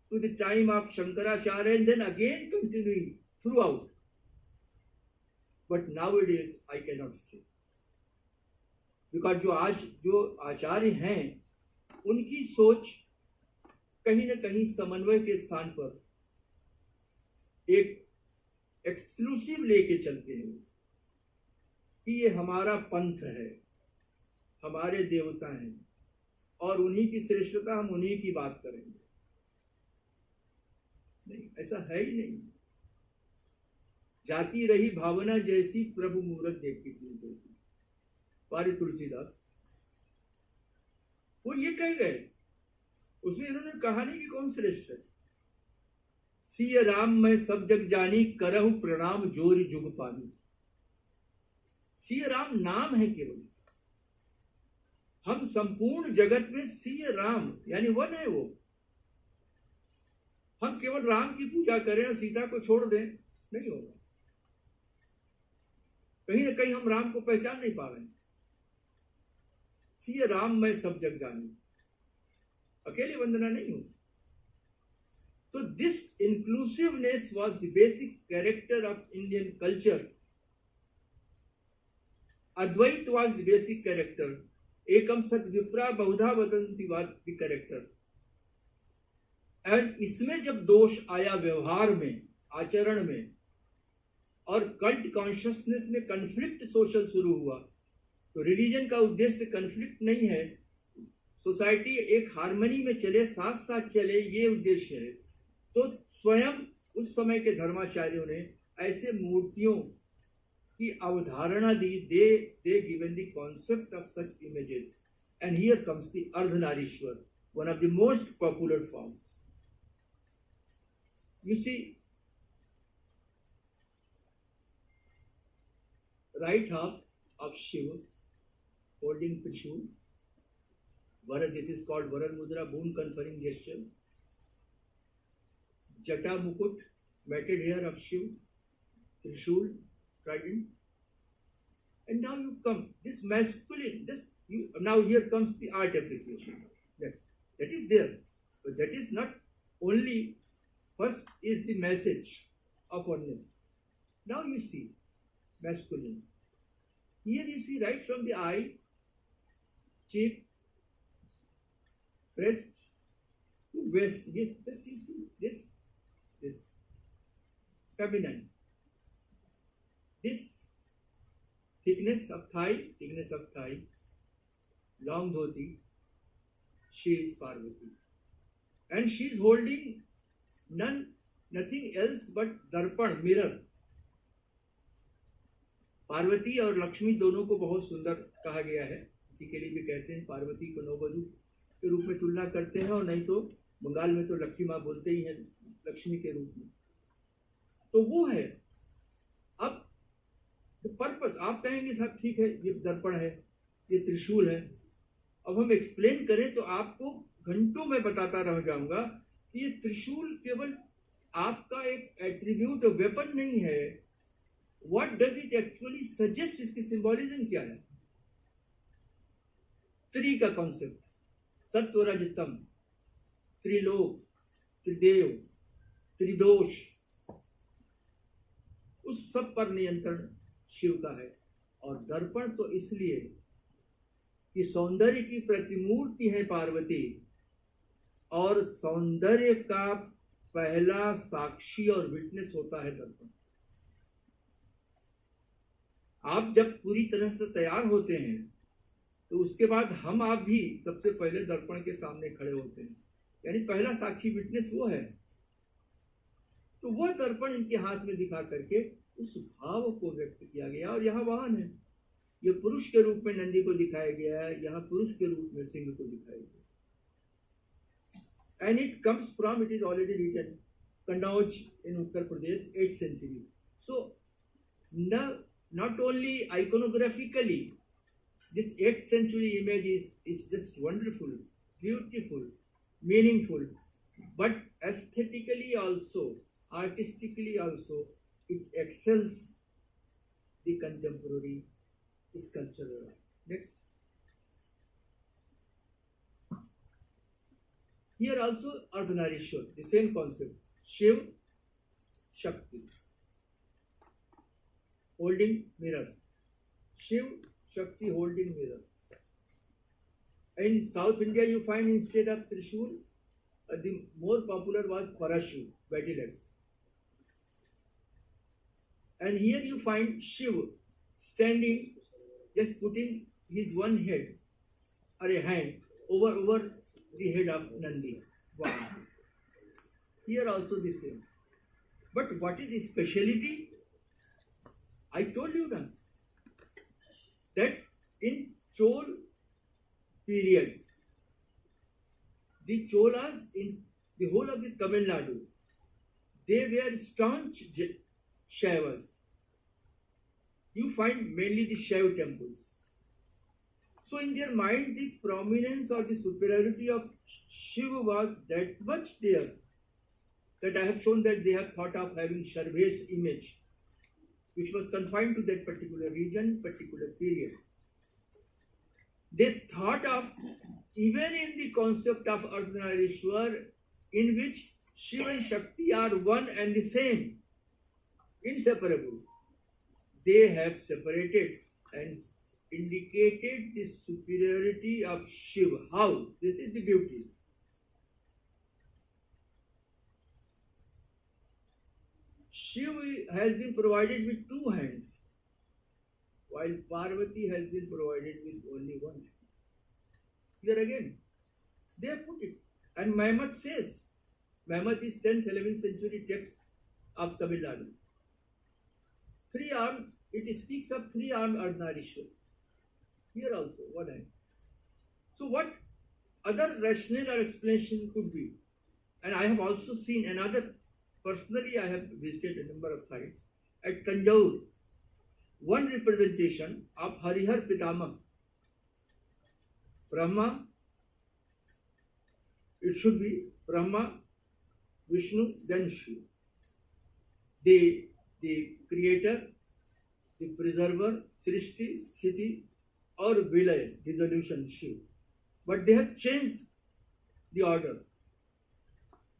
Speaker 3: to the time of Shankaracharya and then again continuing throughout. But nowadays I cannot say. Because जो आचार्य हैं उनकी सोच कहीं न कहीं समन्वय के स्थान पर एक एक्सक्लूसिव लेके चलते हैं कि ये हमारा पंथ है, हमारे देवता हैं और उन्हीं की श्रेष्ठता, हम उन्हीं की बात करेंगे. नहीं, ऐसा है ही नहीं. जाती रही भावना जैसी प्रभु मूरत देखती थी जैसी. पारी तुलसीदास वो ये कह गए उसमें इन्होंने कहानी की कौन श्रेष्ठ है? सिय राम मैं सब जग जानी, करहु प्रणाम जोरि जुग पानी। सिय राम नाम है केवल, हम संपूर्ण जगत में सिय राम यानी वन है वो। हम केवल राम की पूजा करें और सीता को छोड़ दें, नहीं होगा। कहीं ना कहीं हम राम को पहचान नहीं पा रहे हैं। सिय राम मैं सब जग जानी, अकेली वंदना नहीं हो। So this inclusiveness was the basic character of Indian culture. Advait was the basic character. Ekam sat vipra bahudha vadanti was the character. And इसमें जब दोष आया व्यवहार में, आचरण में, और कल्ट कॉन्शियसनेस में कन्फ्लिक्ट सोशल शुरू हुआ, तो रिलीजन का उद्देश्य कन्फ्लिक्ट नहीं है, सोसाइटी एक हार्मनी में चले, साथ साथ चले, ये उद्देश्य है। तो स्वयं उस समय के धर्माचार्यों ने ऐसे मूर्तियों की अवधारणा दी। They given the concept of such images, and here comes the Ardhanarishvara, one of the most popular forms. You see, right half of Shiva holding Trishul. This is called Varan Mudra, boon conferring gesture. Jata Mukut, matted hair of Shiva, Trishul, trident. And now you come, this masculine, now here comes the art appreciation. That is there, but that is not only. First is the message of oneness. Now you see, masculine. Here you see right from the eye, cheek, breast to waist. Yes, you see this feminine. This thickness of thigh, long dhoti. She is Parvati, and she is holding nothing else but darpan, mirror. Parvati और लक्ष्मी दोनों को बहुत सुंदर कहा गया है, इसी के लिए भी कहते हैं पार्वती को नववधू के रूप में तुलना करते हैं, और नहीं तो बंगाल में तो लक्ष्मी माँ बोलते ही हैं लक्ष्मी के रूप में। तो वो है। अब पर्पस आप कहेंगे साहब ठीक है, ये दर्पण है, ये त्रिशूल है। अब हम एक्सप्लेन करें तो आपको घंटों में बताता रह जाऊंगा कि ये त्रिशूल केवल आपका एक एट्रीब्यूट वेपन नहीं है। What does it actually suggest? इसकी सिंबॉलिज्म क्या है? त्रि का कॉन्सेप्ट, सत्व रजतम, त्रिलोक, त्रिदेव, त्रिदोष, उस सब पर नियंत्रण शिव का है। और दर्पण तो इसलिए कि सौंदर्य की प्रतिमूर्ति है पार्वती, और सौंदर्य का पहला साक्षी और विटनेस होता है दर्पण। आप जब पूरी तरह से तैयार होते हैं तो उसके बाद हम आप भी सबसे पहले दर्पण के सामने खड़े होते हैं, यानी पहला साक्षी विटनेस वो है। तो वह दर्पण इनके हाथ में दिखा करके उस भाव को व्यक्त किया गया। और यहाँ वाहन है, ये पुरुष के रूप में नंदी को दिखाया गया है, यहाँ पुरुष के रूप में सिंह को दिखाया गया। And it comes from, it is already written, Kannauj in Uttar Pradesh, 8th century. So not only iconographically, this 8th century image is just wonderful, beautiful, meaningful, but aesthetically also, artistically also, it excels the contemporary sculptural art. Next. Here also Ardhanarishwar, the same concept, Shiv, Shakti. Holding mirror, Shiv, Shakti holding mirror. In South India, you find instead of Trishul, the more popular was Parashu, battle axe. And here you find Shiv standing, just putting his one head or a hand over the head of Nandi. Wow. Here also the same. But what is the speciality? I told you that in Chol period, the Cholas in the whole of the Tamil Nadu, they were staunch Shaivas. You find mainly the Shaiva temples. So in their mind, the prominence or the superiority of Shiva was that much there that I have shown that they have thought of having Sharve's image, which was confined to that particular region, particular period. They thought of, even in the concept of Ardhanarishwar, in which Shiva and Shakti are one and the same, inseparable, they have separated and indicated the superiority of Shiva. How? This is the beauty. Shiva has been provided with two hands, while Parvati has been provided with only one hand. Here again, they have put it. And Mahmud says, Mahmud is 10th, 11th century text of Tamil Nadu. Three-armed, it speaks of three-armed Ardhanarishwar. Here also, one hand. So what other rationale or explanation could be? And I have also seen another, personally I have visited a number of sites. At Tanjore, one representation of Harihar Pitama, Brahma, it should be Brahma, Vishnu, then Shiva. The creator, the preserver, Srishti, Sthiti, or Vilaya, dissolution, Shiva. But they have changed the order.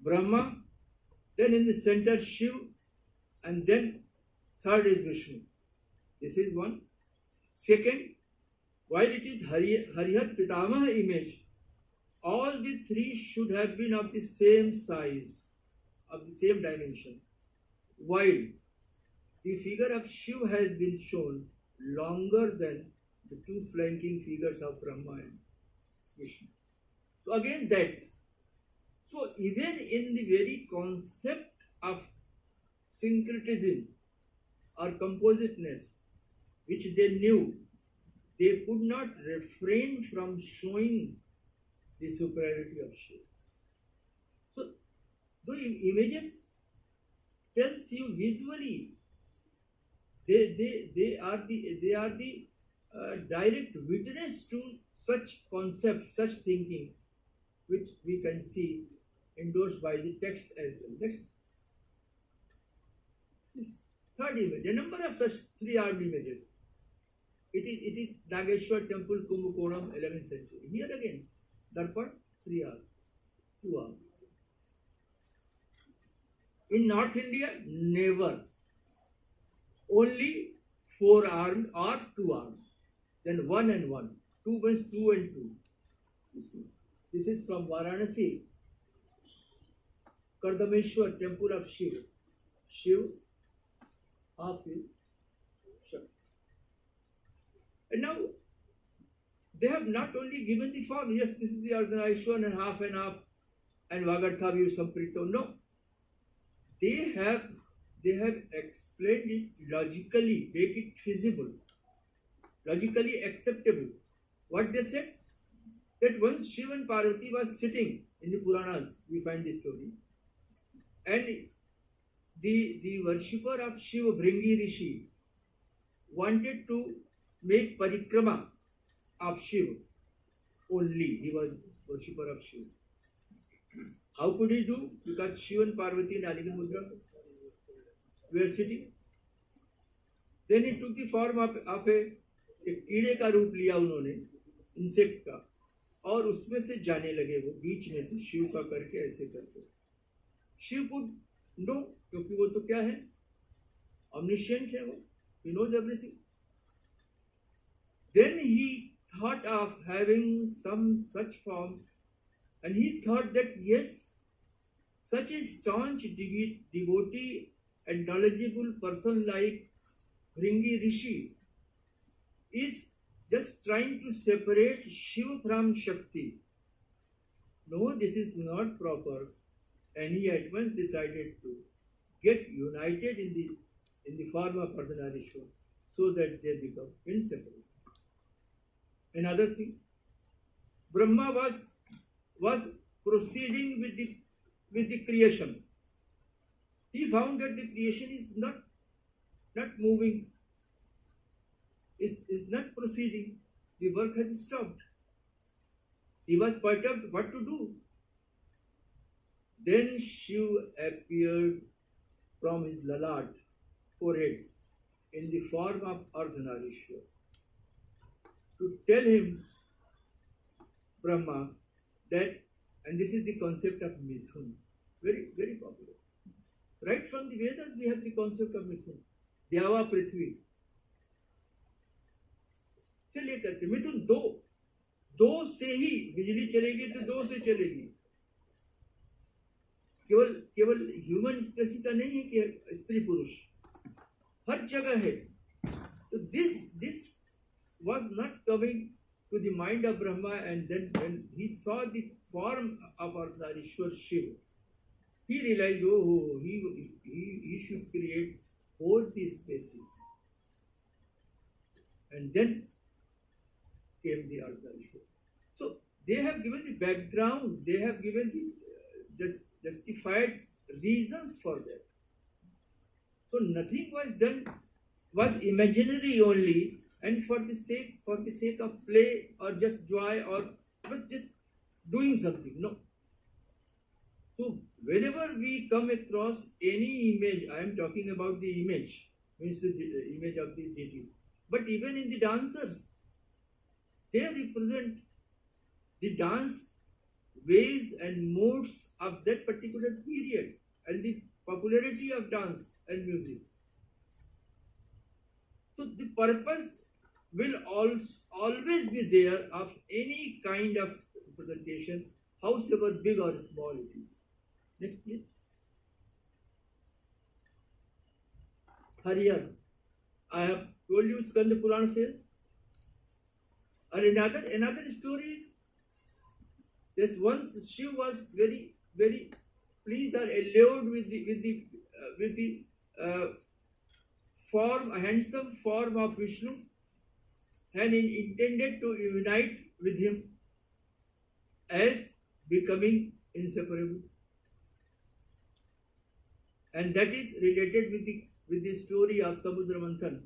Speaker 3: Brahma, then in the center Shiva, and then third is Vishnu. This is one. Second, while it is Harihar Pitamaha image, all the three should have been of the same size, of the same dimension. While the figure of Shiva has been shown longer than the two flanking figures of Brahma and Vishnu. So again that. So even in the very concept of syncretism or compositeness, which they knew, they could not refrain from showing the superiority of Shiva. So those images tells you visually they are the direct witness to such concepts, such thinking, which we can see endorsed by the text as well. Next. Third image, a number of such three-armed images. It is Nageshwar temple, Kumbakonam, 11th century. Here again, Darpan, 3 arms, 2 arms. In North India, never. Only 4 armed or 2 armed. Then 1 and 1. 2 means 2 and 2. You see. This is from Varanasi. Kardameshwar temple of Shiva. Shiva, half is Shakti. And now, they have not only given the form, yes, this is the organization and half, and Vagarthavi Samprito. No. They have explained it logically, make it feasible, logically acceptable. What they said? That once Shiva and Parvati was sitting in the Puranas, we find this story, and the worshipper of Shiva, Bhringi Rishi, wanted to make parikrama of Shiva. Only he was worshipper of Shiva. How could he do? Because Shiva and Parvati and Alika Mudra were sitting. Then he took the form of a कीड़े का रूप लिया उन्होंने, insect का, और उसमें से जाने लगे वो बीच में से शिव का करके ऐसे करके. शिव को नो, क्योंकि वो तो क्या है, omniscient है वो, he knows everything. Then he thought of having some such form, and he thought that yes, such a staunch devotee and knowledgeable person like Bhringi Rishi is just trying to separate Shiva from Shakti. No, this is not proper. And he at once decided to get united in the form of Ardhanarishwar so that they become inseparable. Another thing, Brahma was proceeding with the creation. He found that the creation is not moving, is not proceeding. The work has stopped. He was perturbed what to do. Then Shiv appeared from his lalat, forehead, in the form of Ardhanarishwar to tell him, Brahma, that, and this is the concept of Mithun, very, very popular. Right from the Vedas, we have the concept of Mithun. Dyava Prithvi. से लेकर के मिथुन दो से ही बिजली चलेगी तो दो से चलेगी. केवल ह्यूमन स्पेसी का नहीं है कि स्त्री पुरुष हर जगह है. So this was not coming to the mind of Brahma, and then when he saw the form of Ardhanarishwar Shiva, he realized, oh, he should create both these spaces. And then came the Ardhanarishwar. So they have given the background, they have given the justified reasons for that. So nothing was done, was imaginary only, and for the sake of play or just joy or just doing something. No. So whenever we come across any image, I am talking about the image, means the image of the deity. But even in the dancers, they represent the dance ways and modes of that particular period and the popularity of dance and music. So the purpose will always be there of any kind of representation, however big or small it is. Next, please. Hariyar. I have told you Skanda Purana says. And another story is that once Shiva was very, very pleased or allured with the form, a handsome form of Vishnu, and he intended to unite with him as becoming inseparable. And that is related with the story of Samudra Manthan,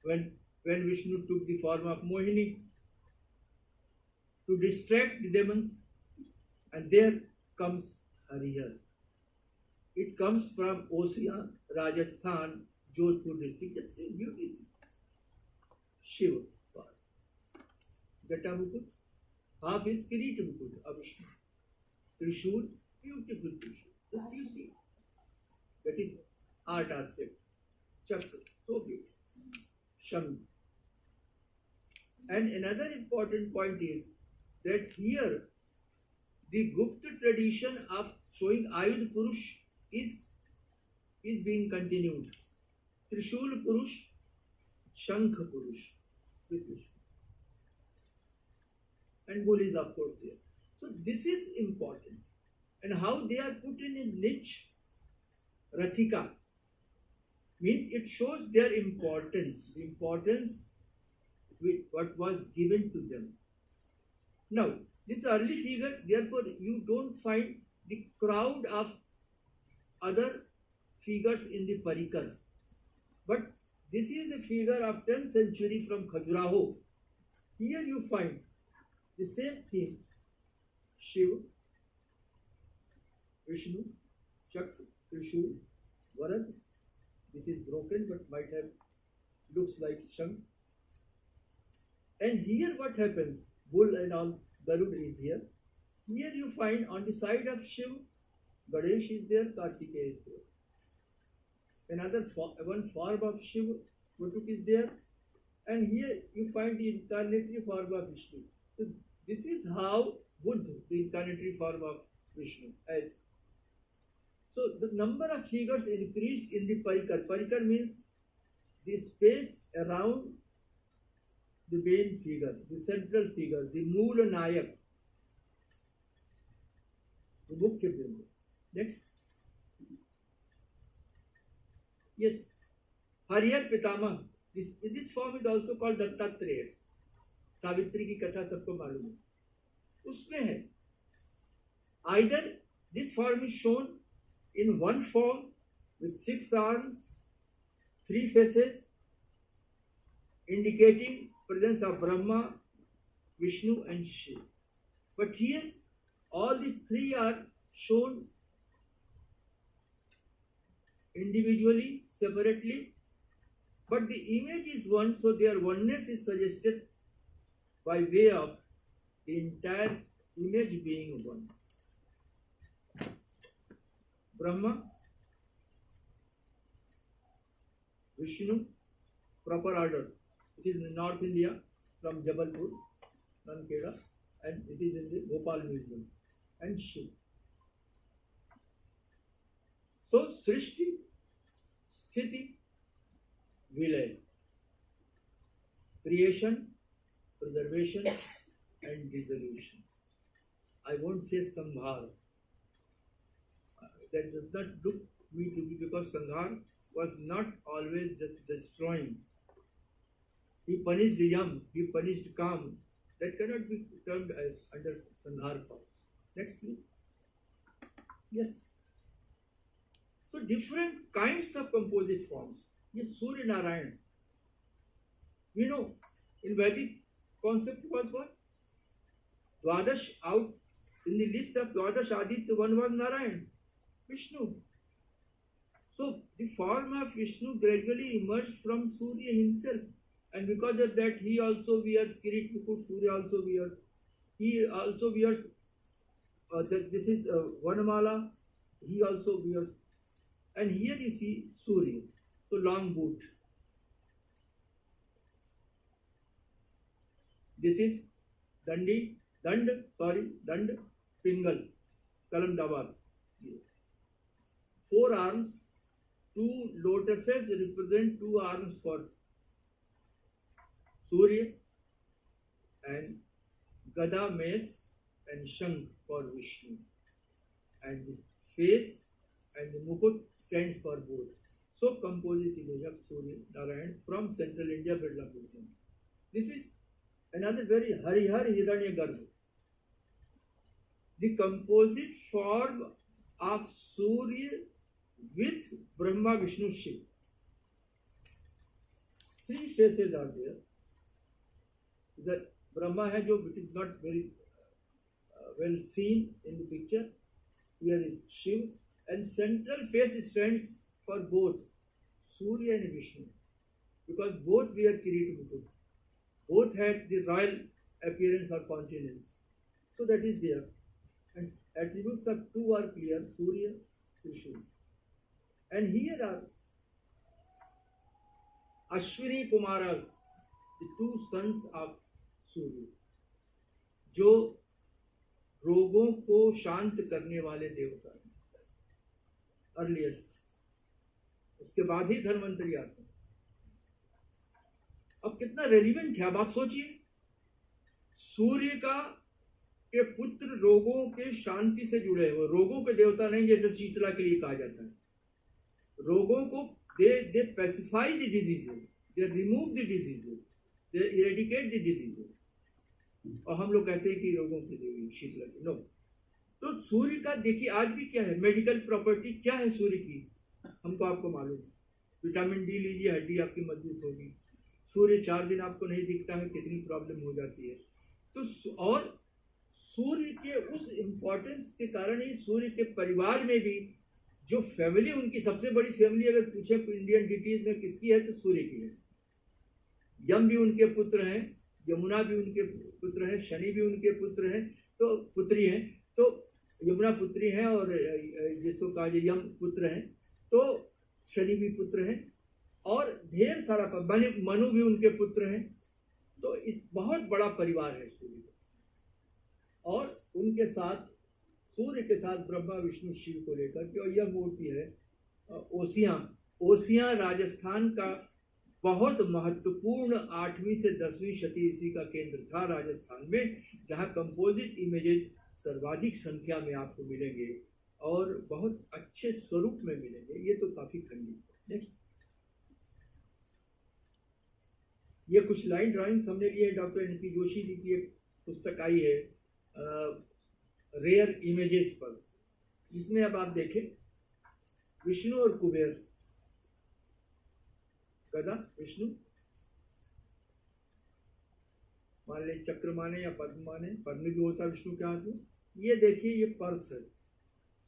Speaker 3: when Vishnu took the form of Mohini to distract the demons, and there comes Harihar. It comes from Osia, Rajasthan, Jodhpur district. Just see beauty. Shiva. Jata Mukut, half is Kirit Mukut of Vishnu. Trishul, beautiful Trishul. Just you see. That is art aspect. Chakra, so beautiful. Sham. And another important point is that here the Gupta tradition of showing Ayudh Purush is being continued. Trishul Purush, Shankh Purush, with Vishnu. And Bull is of course there. So this is important. And how they are put in a niche, Rathika, means it shows their importance, the importance with what was given to them. Now, this early figure, therefore, you don't find the crowd of other figures in the Parikar. But this is a figure of 10th century from Khajuraho. Here you find the same thing, Shiva, Vishnu, Chakra, Trishul, Varad. This is broken but might have, looks like Shankh. And here what happens, Bull and all, Garud is here. Here you find on the side of Shiva, Ganesh is there, Kartikeya is there. Another one form of Shiva, Vatuk is there. And here you find the incarnatory form of Vishnu. So this is how Buddha, the incarnatory form of Vishnu, as. So the number of figures increased in the Parikar. Parikar means the space around the main figure, the central figure, the Moola Nayak, the Mukhya Bindu. Next. Yes. Hariyar Pitama. This form is also called Dattatreya. Savitri की कथा सबको मालूम है. उसमें है Either this form is shown in one form with 6 arms, 3 faces, indicating presence of Brahma, Vishnu and Shiva. But here all the 3 are shown individually, separately, but the image is one, so their oneness is suggested by way of the entire image being one. Brahma, Vishnu, proper order. It is in North India from Jabalpur, Nankeda, and it is in the Bhopal Museum. And Shiv. So, Srishti, Sthiti, Vilay. Creation, preservation, and dissolution. I won't say Samhar. That does not look me to be, because Sanghar was not always just destroying. He punished Yam, he punished Kam. That cannot be termed as under Sanghar. Next, please. Yes. So different kinds of composite forms. Yes, Surya Narayan. We know in Vedic concept was what? Dwadash, out in the list of Dwadash Aditya, one was Narayan, Vishnu. So the form of Vishnu gradually emerged from Surya himself, and because of that he also wears kirit mukut. Surya also wears. He also wears. This is Vanamala. He also wears. And here you see Surya. So long boot. This is Dand, Pingal, Kalam Dabar. 4 arms, 2 lotuses represent 2 arms for Surya, and Gada, Mace and Shank for Vishnu. And the face and the Mukut stands for both. So composite image of Surya Narayan from Central India, Birla Museum. This is another very Harihar Hiranyagarbha. The composite form of Surya with Brahma, Vishnu, Shiva. 3 faces are there. The Brahma hai jo, which is not very well seen in the picture. Here is Shiva, and central face stands for both Surya and Vishnu, because both wear kirit mukut. Both had the royal appearance or countenance. So that is there. And attributes of 2 are clear, Surya, Vishnu. And here are Ashwini Kumaras, the 2 sons of Surya, जो रोगों को शांत करने वाले देवता हैं, earliest. उसके बाद ही धन्वंतरी आते हैं. अब कितना रेलिवेंट है, अब आप सोचिए, सूर्य का के पुत्र रोगों के शांति से जुड़े हुए, रोगों के देवता नहीं जैसे शीतला के लिए कहा जाता है. रोगों को they pacify the diseases, they remove the diseases, they eradicate the diseases. और हम लोग कहते हैं कि रोगों की देवी शीतला की. नो. तो सूर्य का देखिए आज भी क्या है, मेडिकल प्रॉपर्टी क्या है सूर्य की, हमको आपको मालूम है. विटामिन डी लीजिए, हड्डी आपकी मजबूत होगी. सूर्य 4 दिन आपको नहीं दिखता है, कितनी प्रॉब्लम हो जाती है. तो और सूर्य के उस इम्पोर्टेंस के कारण ही सूर्य के परिवार में भी जो फैमिली, उनकी सबसे बड़ी फैमिली अगर पूछे इंडियन डिटीज में किसकी है तो सूर्य की है. यम भी उनके पुत्र हैं, यमुना भी उनके पुत्र हैं, शनि भी उनके पुत्र हैं, तो पुत्री हैं. तो यमुना पुत्री हैं और जिसको कहा जाए यम पुत्र हैं, तो शनि भी पुत्र हैं और ढेर सारा मनु भी उनके पुत्र हैं. तो इस बहुत बड़ा परिवार है सूर्य का. और उनके साथ सूर्य के साथ ब्रह्मा विष्णु शिव को लेकर के, और यह मूर्ति है ओसियां. ओसियां राजस्थान का बहुत महत्वपूर्ण 8वीं से 10वीं शती ईस्वी का केंद्र था राजस्थान में, जहां कंपोजिट इमेजेस सर्वाधिक संख्या में आपको मिलेंगे और बहुत अच्छे स्वरूप में मिलेंगे. ये तो काफी खंडित है. नेक्स्ट, ये कुछ लाइन ड्राइंग्स हमने लिए. Doctor N P Joshi ji की एक पुस्तक आई है रेयर इमेजेस पर, जिसमें अब आप देखें विष्णु और कुबेर, गदा विष्णु, मान ले चक्र माने या पद्म माने, पद्म भी होता है विष्णु के हाथ में। ये देखिए ये पर्स है,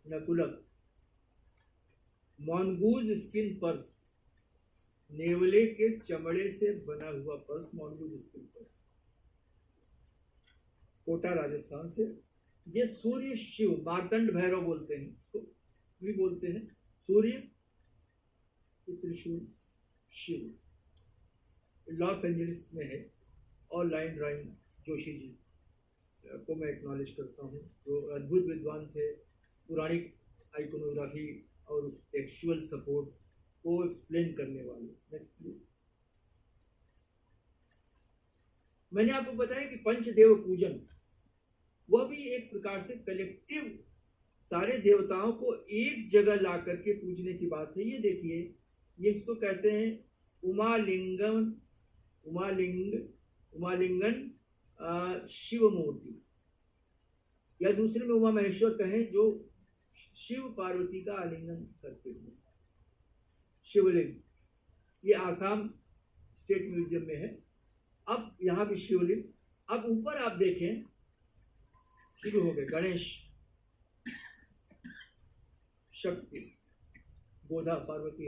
Speaker 3: नकुलक, मॉन्गूज स्किन पर्स, नेवले के चमड़े से बना हुआ purse, mongoose skin purse, Kota Rajasthan से। ये सूर्य शिव, मार्तंड भैरव बोलते हैं तो भी बोलते हैं, सूर्य त्रिशूल शिव, लॉस एंजलिस में है। और लाइन ड्राइंग जोशी जी को मैं एक्नॉलेज करता हूँ, जो अद्भुत विद्वान थे, पुराणिक आइकोनोग्राफी और टेक्सचुअल सपोर्ट को एक्सप्लेन करने वाले। Next please. मैंने आपको बताया कि पंचदेव पूजन वह भी एक प्रकार से कलेक्टिव सारे देवताओं को एक जगह ला करके पूजने की बात है। ये देखिए, ये इसको कहते हैं उमालिंगन, उमालिंगन शिव मूर्ति, या दूसरे में उमा महेश्वर कहें, जो शिव पार्वती का आलिंगन करते हुए शिवलिंग। ये आसाम स्टेट म्यूजियम में है। अब यहाँ भी शिवलिंग। अब ऊपर आप देखें, शुरू हो गए गणेश, शक्ति, गोधा पार्वती,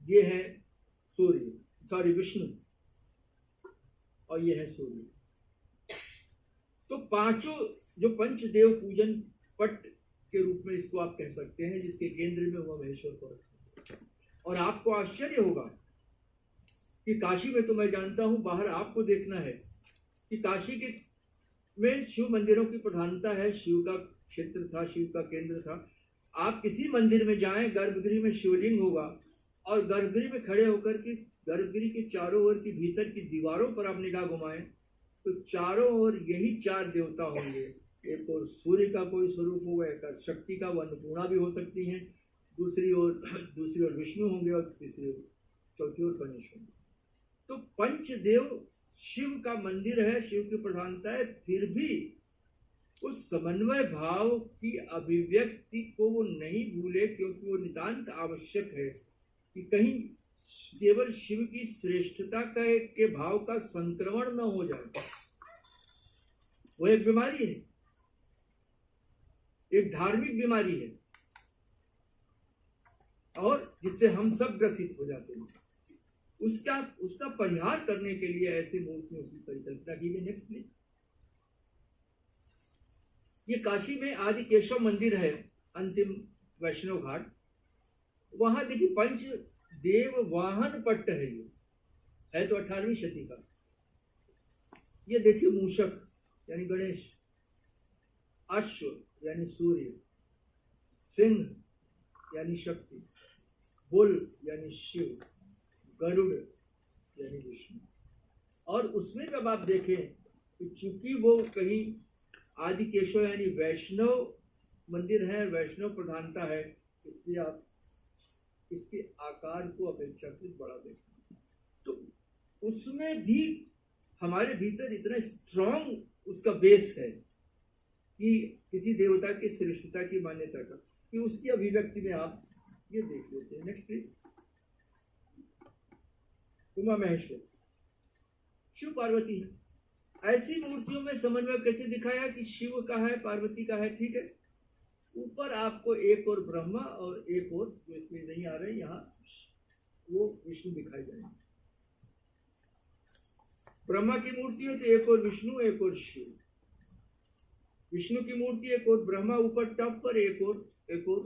Speaker 3: ये है सूर्य, सॉरी विष्णु, और ये है सूर्य। तो पांचों जो पंचदेव पूजन पट के रूप में इसको आप कह सकते हैं, जिसके केंद्र में हुआ महेश्वर को रखा। और आपको आश्चर्य होगा कि काशी में तो मैं जानता हूं, बाहर आपको देखना है कि काशी के में शिव मंदिरों की प्रधानता है, शिव का क्षेत्र था, शिव का केंद्र था। आप किसी मंदिर में जाएं, गर्भगृह में शिवलिंग होगा, और गर्भगृह में खड़े होकर के गर्भगृह के चारों ओर की भीतर की दीवारों पर आप निगाह घुमाएं तो चारों ओर यही चार देवता होंगे। एक और सूर्य का कोई स्वरूप होगा, एक शक्ति का, वो अन्नपूर्णा भी हो सकती है, दूसरी ओर विष्णु होंगे, और तीसरी ओर, चौथी ओर गणेश होंगे। तो पंचदेव शिव का मंदिर है, शिव की प्रधानता है, फिर भी उस समन्वय भाव की अभिव्यक्ति को वो नहीं भूले, क्योंकि वो नितांत आवश्यक है कि कहीं केवल शिव की श्रेष्ठता के भाव का संक्रमण न हो जाए। वो एक बीमारी है, एक धार्मिक बीमारी है, और जिससे हम सब ग्रसित हो जाते हैं। उसका परिहार करने के लिए ऐसे मूर्तियों की परिकल्पना की गई। Next please. ये काशी में आदि केशव मंदिर है, अंतिम वैष्णव घाट। वहां देखिए पंच देव वाहन पट्ट है, ये है तो 18वीं शती का। ये देखिए मूषक यानी गणेश, अश्व यानी सूर्य, सिंह यानी शक्ति, बुल यानी शिव, गरुड़ यानी विष्णु। और उसमें जब आप देखें कि चूंकि वो कहीं आदि केशव यानी वैष्णव मंदिर है, वैष्णव प्रधानता है, इसलिए आप इसके आकार को अपेक्षाकृत बड़ा देखें। तो उसमें भी हमारे भीतर इतना स्ट्रॉन्ग उसका बेस है कि किसी देवता की श्रेष्ठता की मान्यता का, कि उसकी अभिव्यक्ति में आप ये देख लेते हैं। Next please. उमा महेश्वर, शिव पार्वती है। ऐसी मूर्तियों में समन्वय कैसे दिखाया कि शिव का है, पार्वती का है, ठीक है। ऊपर आपको एक और ब्रह्मा और एक और, जो इसमें नहीं आ रहे यहाँ, वो विष्णु दिखाई जाएंगे। ब्रह्मा की मूर्ति है तो एक और विष्णु, एक और शिव। विष्णु की मूर्ति एक और ब्रह्मा, ऊपर टॉप पर एक और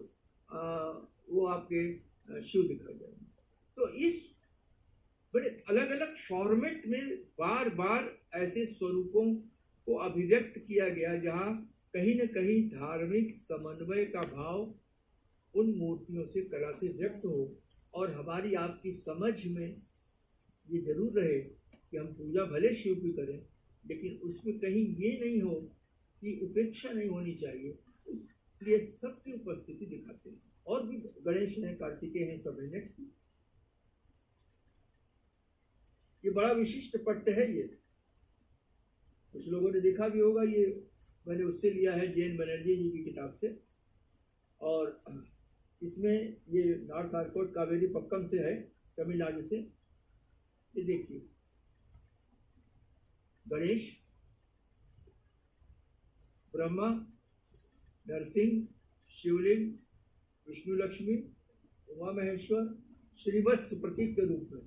Speaker 3: वो आपके शिव दिखाई जाएंगे। तो इस बड़े अलग अलग फॉर्मेट में बार बार ऐसे स्वरूपों को अभिव्यक्त किया गया, जहाँ कहीं न कहीं धार्मिक समन्वय का भाव उन मूर्तियों से, कला से व्यक्त हो, और हमारी आपकी समझ में ये जरूर रहे कि हम पूजा भले शिव की करें, लेकिन उसमें कहीं ये नहीं हो कि उपेक्षा नहीं होनी चाहिए, इसलिए सबकी उपस्थिति दिखाते हैं। और भी गणेश हैं, कार्तिकेय हैं, सब है। नेक्स्ट। ये बड़ा विशिष्ट पट्ट है, ये कुछ लोगों ने देखा भी होगा, ये मैंने उससे लिया है, जैन बनर्जी जी की किताब से। और इसमें ये नॉर्थ आर्कोट कावेरी पक्कम से है, तमिलनाडु से। ये देखिए, गणेश, ब्रह्मा, नरसिंह, शिवलिंग, विष्णु लक्ष्मी, उमा महेश्वर, श्रीवत्स प्रतीक के रूप में,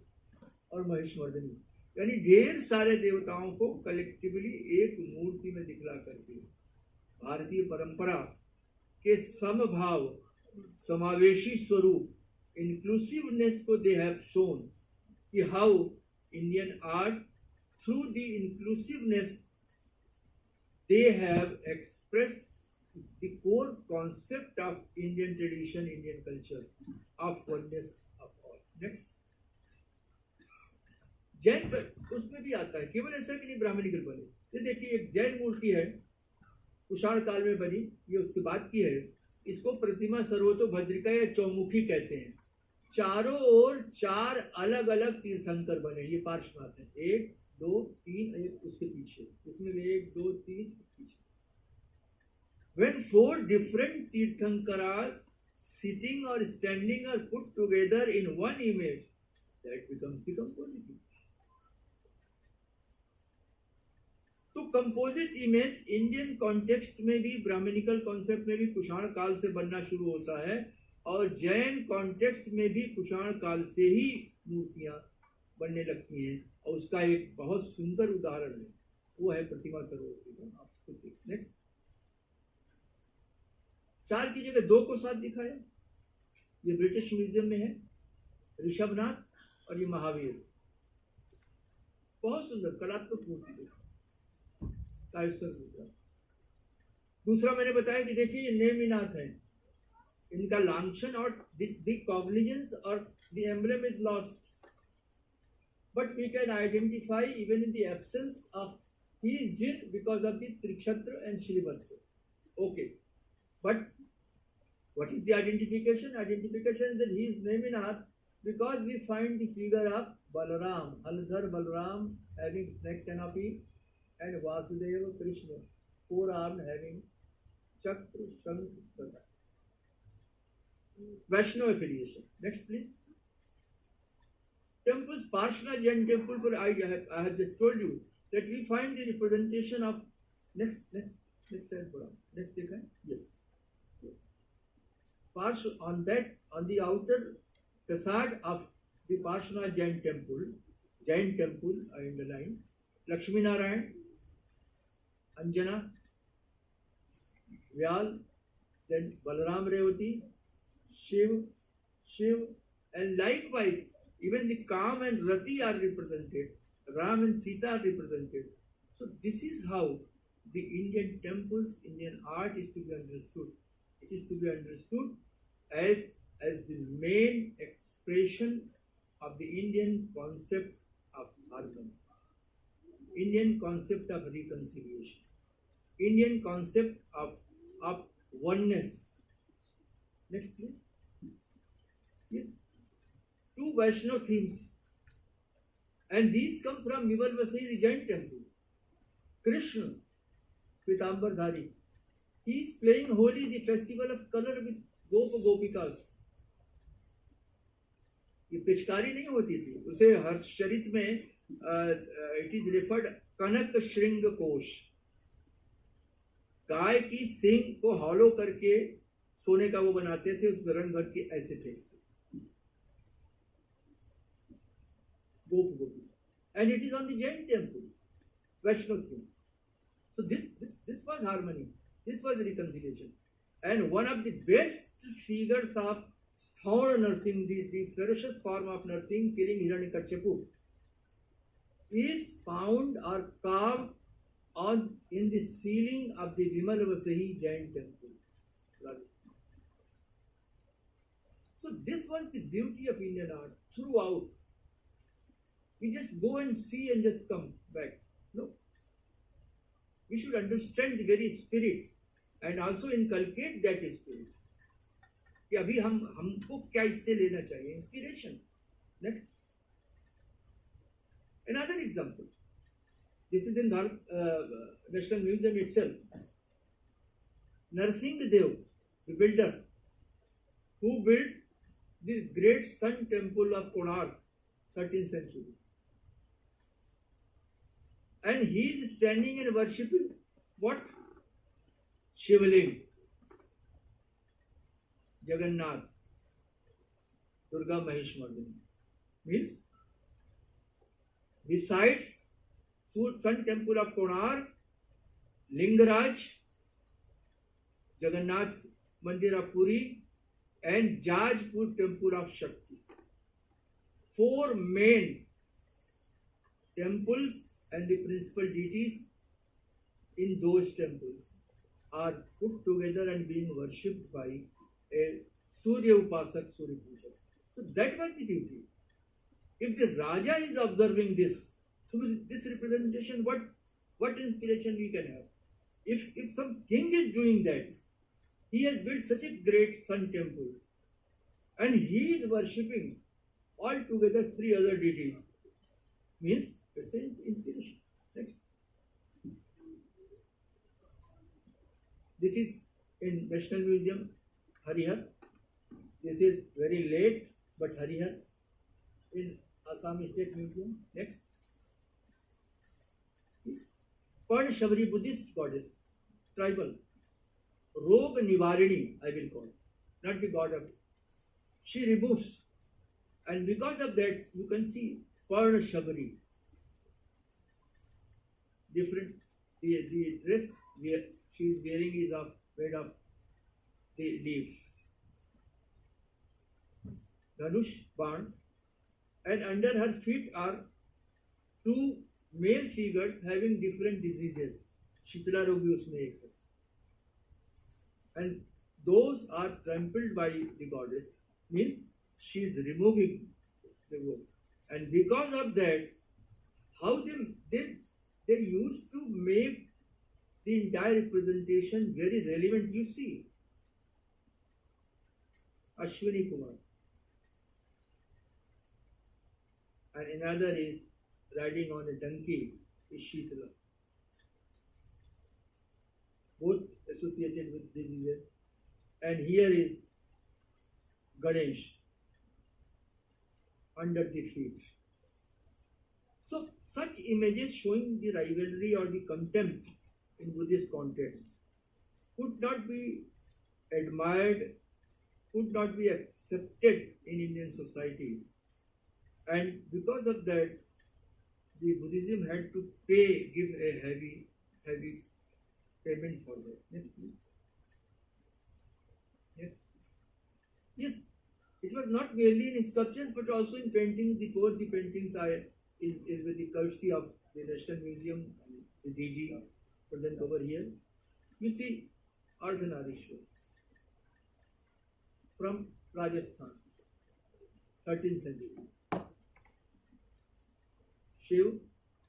Speaker 3: और महेश्वरदनी, यानी ढेर सारे देवताओं को कलेक्टिवली एक मूर्ति में दिखला करके भारतीय परंपरा के समभाव, समावेशी स्वरूप, इंक्लूसिवनेस को दे हैव शोन कि how Indian art through the inclusiveness they have expressed the core concept of Indian tradition, Indian culture, of oneness of all. Next. Jain उसमें भी आता है, केवल ऐसा कि नहीं ब्राह्मणिकल बने। ये देखिए, एक जैन मूर्ति है, कुषाण काल में बनी, ये उसके बाद की है। इसको प्रतिमा सर्वतोभद्रिका या चौमुखी कहते हैं। चारों ओर 4 अलग अलग तीर्थंकर बने, ये पार्श्वनाथ है, 1 2 3, एक उसके पीछे, इसमें 1 2 3 पीछे। When 4 different Tirthankaras sitting or standing are put together in one image, that becomes the composite image. तो कंपोजिट इमेज इंडियन कॉन्टेक्स्ट में भी, ब्राह्मणिकल कॉन्सेप्ट में भी कुषाण काल से बनना शुरू होता है, और जैन कॉन्टेक्स्ट में भी कुषाण काल से ही मूर्तियां बनने लगती हैं। और उसका एक बहुत सुंदर उदाहरण है, वो है प्रतिमा सरोवर। आपको नेक्स्ट 4 की जगह 2 को साथ दिखाया। ये ब्रिटिश म्यूजियम में है, ऋषभनाथ और ये महावीर, बहुत सुंदर कलात्मक मूर्ति देखो। दूसरा मैंने बताया कि देखिए, ये नेमिनाथ है, इनका लांछन और द कॉग्निजेंस और the emblem is lost, but we can identify even in the absence of his jinn because of the Trikshatra and Shrivatsa. Okay, but what is the identification? Identification is that he is Neminath because we find the figure of Balaram, Haldhar Balaram having snake canopy, and Vasudeva Krishna, forearm having Chakra, Shankh, Gada. Vaishnava affiliation. Next, please. Temples, Parshna Jain temple, but I have just told you that we find the representation of next slide, next slide. Yes. Parshna on the outer facade of the Parshna Jain temple, I underline, Lakshmi Narayan, Anjana, Vyal, then Balaram Revati, Shiv, and likewise even the Kam and Rati are represented, Ram and Sita are represented. So this is how the Indian temples, Indian art is to be understood. It is to be understood as the main expression of the Indian concept of harmony, Indian concept of reconciliation, Indian concept of oneness. Next, please. Yes. 2 Vaishnava themes, and these come from Vimalvasai, the Jain temple. Krishna, Pitambardhari, he is playing Holi, the festival of color, with Gopikas. ये पिचकारी नहीं होती थी, उसे हर्षचरित में it is referred कनक श्रृंग कोश। गाय की सींग को हॉलो करके सोने का वो बनाते थे, उसमें रंग भर के ऐसे फेंकते, Gopi. And it is on the Jain temple, Vaishnava theme. So this was harmony, this was reconciliation. And one of the best figures of Sthor Narsingh, the ferocious form of Narsingh killing Hiranyakashipu, is found or carved in the ceiling of the Vimalvasai Jain temple, Rajasthan. So this was the beauty of Indian art throughout. We just go and see and just come back. No. We should understand the very spirit and also inculcate that spirit. कि अभी हमको क्या इससे लेना चाहिए, inspiration. Next, another example. This is in National Museum itself. Narsingh Dev, the builder, who built the great sun temple of Konark, 13th century. And he is standing and worshipping what? Shivling, Jagannath, Durga Maheshmardini. Means, besides Sun Temple of Konark, Lingaraj, Jagannath Mandir of Puri, and Jajpur Temple of Shakti. 4 main temples and the principal deities in those temples are put together and being worshipped by a Surya Upasak, Surya Puja. So that was the duty. If the Raja is observing this, through this representation, what inspiration we can have? If some king is doing that, he has built such a great sun temple, and he is worshipping altogether 3 other deities, means it's an inspiration. Next. This is in National Museum, Harihar. This is very late, but Harihar in Assam State Museum. Next. Parnshabari Buddhist goddess, tribal. Rog Nivarini, I will call, not the god of. She removes, and because of that, you can see Parnshabari. Different, the dress she is wearing is made of the leaves. Dhanush, Ban, and under her feet are 2 male figures having different diseases. Shitla Rogi usme ek hai. And those are trampled by the goddess, means she is removing the wound. And because of that, how they used to make the entire representation very relevant. You see, Ashwini Kumar, and another is riding on a donkey, is Shitala. Both associated with diseases. And here is Ganesh under the feet. So such images showing the rivalry or the contempt in Buddhist context could not be admired, could not be accepted in Indian society. And because of that, the Buddhism had to give a heavy payment for that. Next, please. Next. Yes, it was not merely in sculptures but also in paintings. The paintings is with the courtesy of the National Museum, the DG present over here. You see Ardhanarishwar from Rajasthan, 13th century. Shiv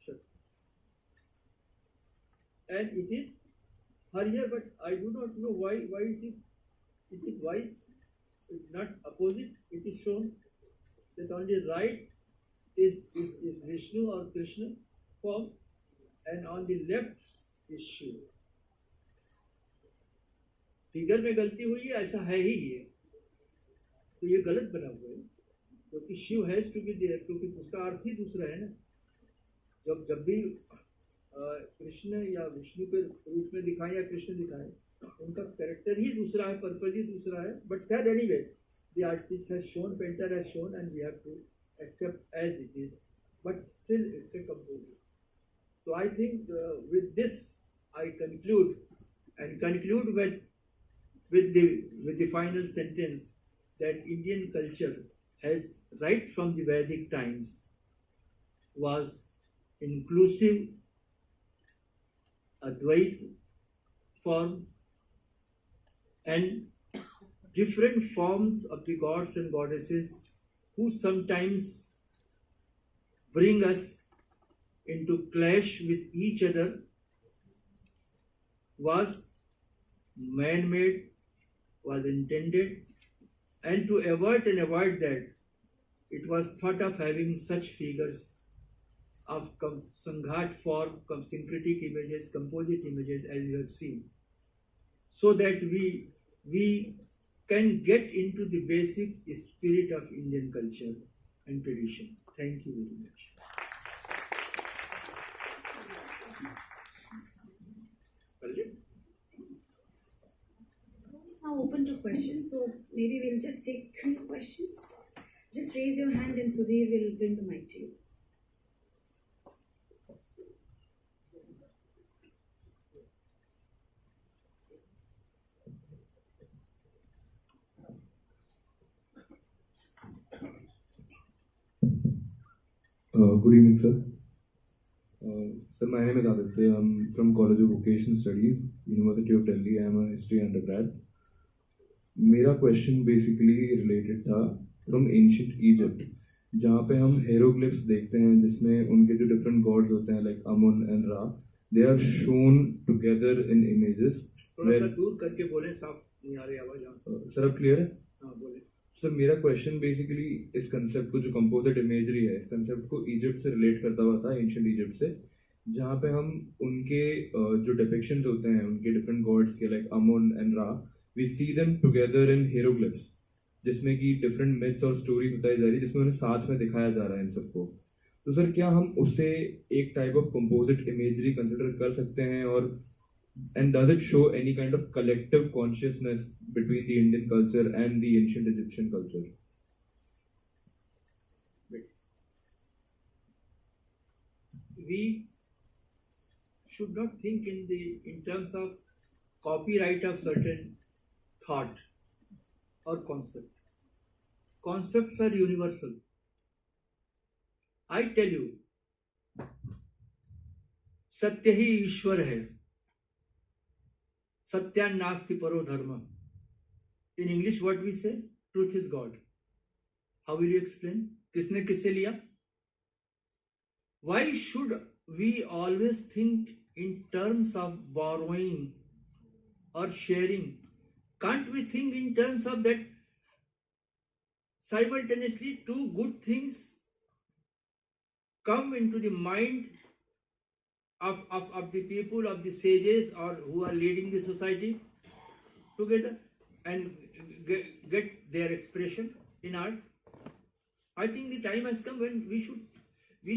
Speaker 3: Shakti. And it is Harihar, but I do not know why it is vice. It's not opposite. It is shown that on the right is Vishnu or Krishna form, and on the left is Shiv. Figure में गलती हुई है, ऐसा है ही ये, तो ये गलत बना हुआ है, क्योंकि शिव है टू बी देयर, क्योंकि उसका अर्थ ही दूसरा है ना. जब भी कृष्ण या विष्णु के रूप में दिखाएं या कृष्ण दिखाएं, उनका कैरेक्टर ही दूसरा है, पर्पज ही दूसरा है. But that anyway the artist has shown, painter has shown, and we have to accept as it is, but still it's a composite. So I think with this I conclude with the final sentence that Indian culture has, right from the Vedic times, was inclusive, Advait form, and different forms of the gods and goddesses who sometimes bring us into clash with each other, was man-made, was intended, and to avoid that, it was thought of having such figures of Sanghat form, syncretic images, composite images, as you have seen, so that we can get into the basic spirit of Indian culture and tradition. Thank you very much.
Speaker 1: It's now open to questions, so maybe we'll just take 3 questions. Just raise your hand and Sudhir will bring the mic to you.
Speaker 4: Good evening, sir. Sir, my name is Aditya. I'm from College of Vocational Studies, University of Delhi. I'm a history undergrad. मेरा question basically related था from ancient Egypt, जहाँ पे हम हेरोग्लिफ्स देखते हैं जिसमें उनके जो डिफरेंट गॉड्स होते हैं like Amun and Ra, they are shown together in images.
Speaker 3: थोड़ा सा दूर करके बोले, साफ नहीं आ रही आवाज।
Speaker 4: सर अब क्लियर है?
Speaker 3: हाँ बोले।
Speaker 4: सर मेरा क्वेश्चन बेसिकली इस कंसेप्ट को, जो कंपोजिट इमेजरी है, इस कंसेप्ट को इजिप्ट से रिलेट करता हुआ था, एंशिएंट इजिप्ट से, जहाँ पे हम उनके जो डिपिक्शंस होते हैं उनके डिफरेंट गॉड्स के like Amun and Ra, we see them together in hieroglyphs, जिसमें कि डिफरेंट मिथ्स और स्टोरी बताई जा रही है, जिसमें उन्हें साथ में दिखाया जा रहा है इन सबको। तो सर क्या हम उससे एक type of composite imagery consider कर सकते हैं, और and does it show any kind of collective consciousness between the Indian culture and the ancient Egyptian culture?
Speaker 3: We should not think in terms of copyright of certain thought or concept. Concepts are universal. I tell you, सत्य ही ईश्वर है, सत्यान नास्ति परो धर्म. In English what we say? Truth is God. How will you explain? किसने किससे लिया? Why should we always think in terms of borrowing or sharing? Can't we think in terms of that simultaneously two good things come into the mind of the people, of the sages, or who are leading the society together and get their expression in art? I think the time has come when we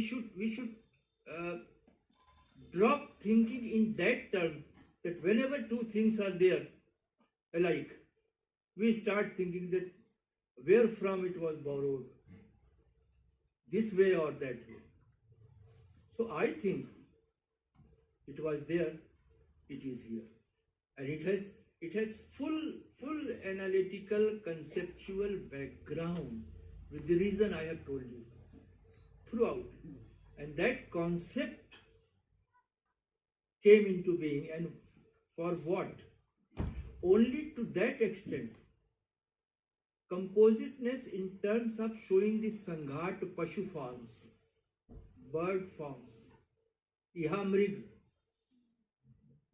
Speaker 3: should drop thinking in that term, that whenever two things are there alike, we start thinking that where from it was borrowed, this way or that way. So I think it was there, it is here, and it has full analytical conceptual background with the reason I have told you throughout, and that concept came into being, and for what? Only to that extent. Compositeness in terms of showing the Sanghat Pashu forms, bird forms, Ihamrig,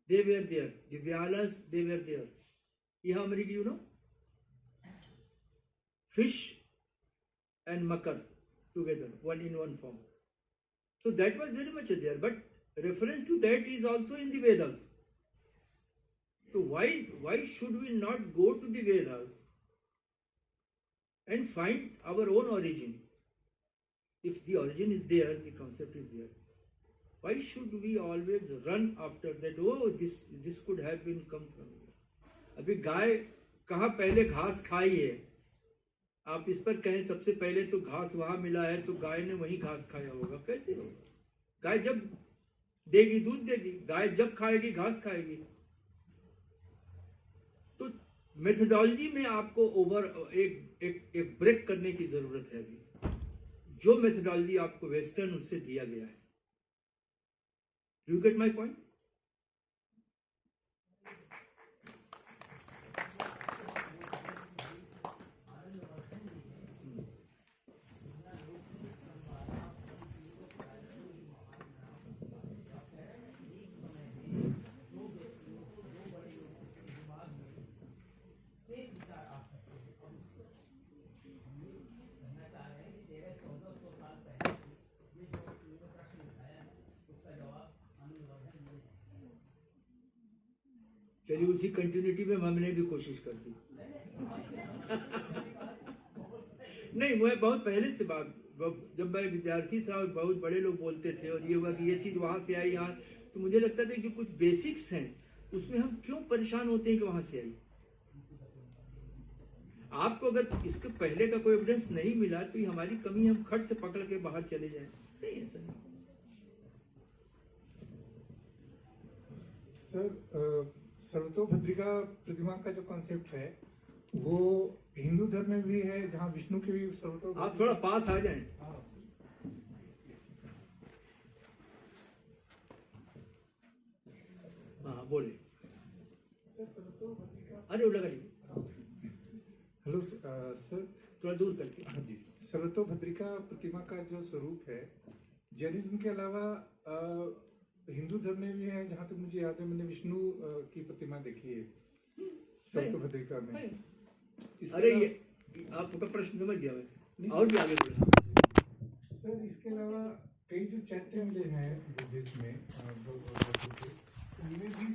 Speaker 3: they were there. The Vyalas, they were there. Ihamrig, you know? Fish and Makar together, one in one form. So that was very much there. But reference to that is also in the Vedas. So why should we not go to the Vedas and find our own origin? If the origin is there, the concept is there. Why should we always run after that? Oh, this could have been come from here. अभी गाय कहाँ पहले घास खाई है? आप इस पर कहें सबसे पहले तो घास वहाँ मिला है तो गाय ने वहीं घास खाया होगा, कैसे होगा? गाय जब देगी दूध देगी, गाय जब खाएगी घास खाएगी. तो मेथोडोलॉजी में आपको एक ब्रेक करने की जरूरत है अभी. जो मेथोडोलॉजी आपको वेस्टर्न उससे दिया गया है. Do you get my point? चलिए उसी कंटिन्यूटी में हमने भी कोशिश कर दी। नहीं, मैं बहुत पहले से जब मैं विद्यार्थी था और बहुत बड़े लोग बोलते थे और ये हुआ कि ये चीज वहां से आई यहाँ, तो मुझे लगता था कि कुछ बेसिक्स हैं उसमें हम क्यों परेशान होते हैं कि वहां से आई। आपको अगर इसके पहले का कोई एविडेंस नहीं मिला तो ये हमारी कमी, हम खट से पकड़ के बाहर चले जाए, नहीं ऐसा नहीं।
Speaker 5: सर, सर्वतोभद्रिका प्रतिमा का जो कॉन्सेप्ट है वो हिंदू धर्म में भी है, जहाँ विष्णु के भी सर्वतो।
Speaker 3: आप थोड़ा पास आ जाएं। हाँ बोले। अरे वो लगा लीजिए।
Speaker 5: हेलो सर,
Speaker 3: थोड़ा दूर करके।
Speaker 5: हाँ जी। सर्वतोभद्रिका प्रतिमा का जो स्वरूप है जैनिज्म के अलावा हिंदू धर्म में भी है, जहाँ तक मुझे याद है मैंने विष्णु की प्रतिमा देखी है सर्वतोभद्रिका में।
Speaker 3: अरे ये आपका प्रश्न समझ गया मैं, और भी आगे बढ़ा।
Speaker 5: सर इसके अलावा कई जो चैत्य मिले हैं बुद्धिज्म में, उनमें भी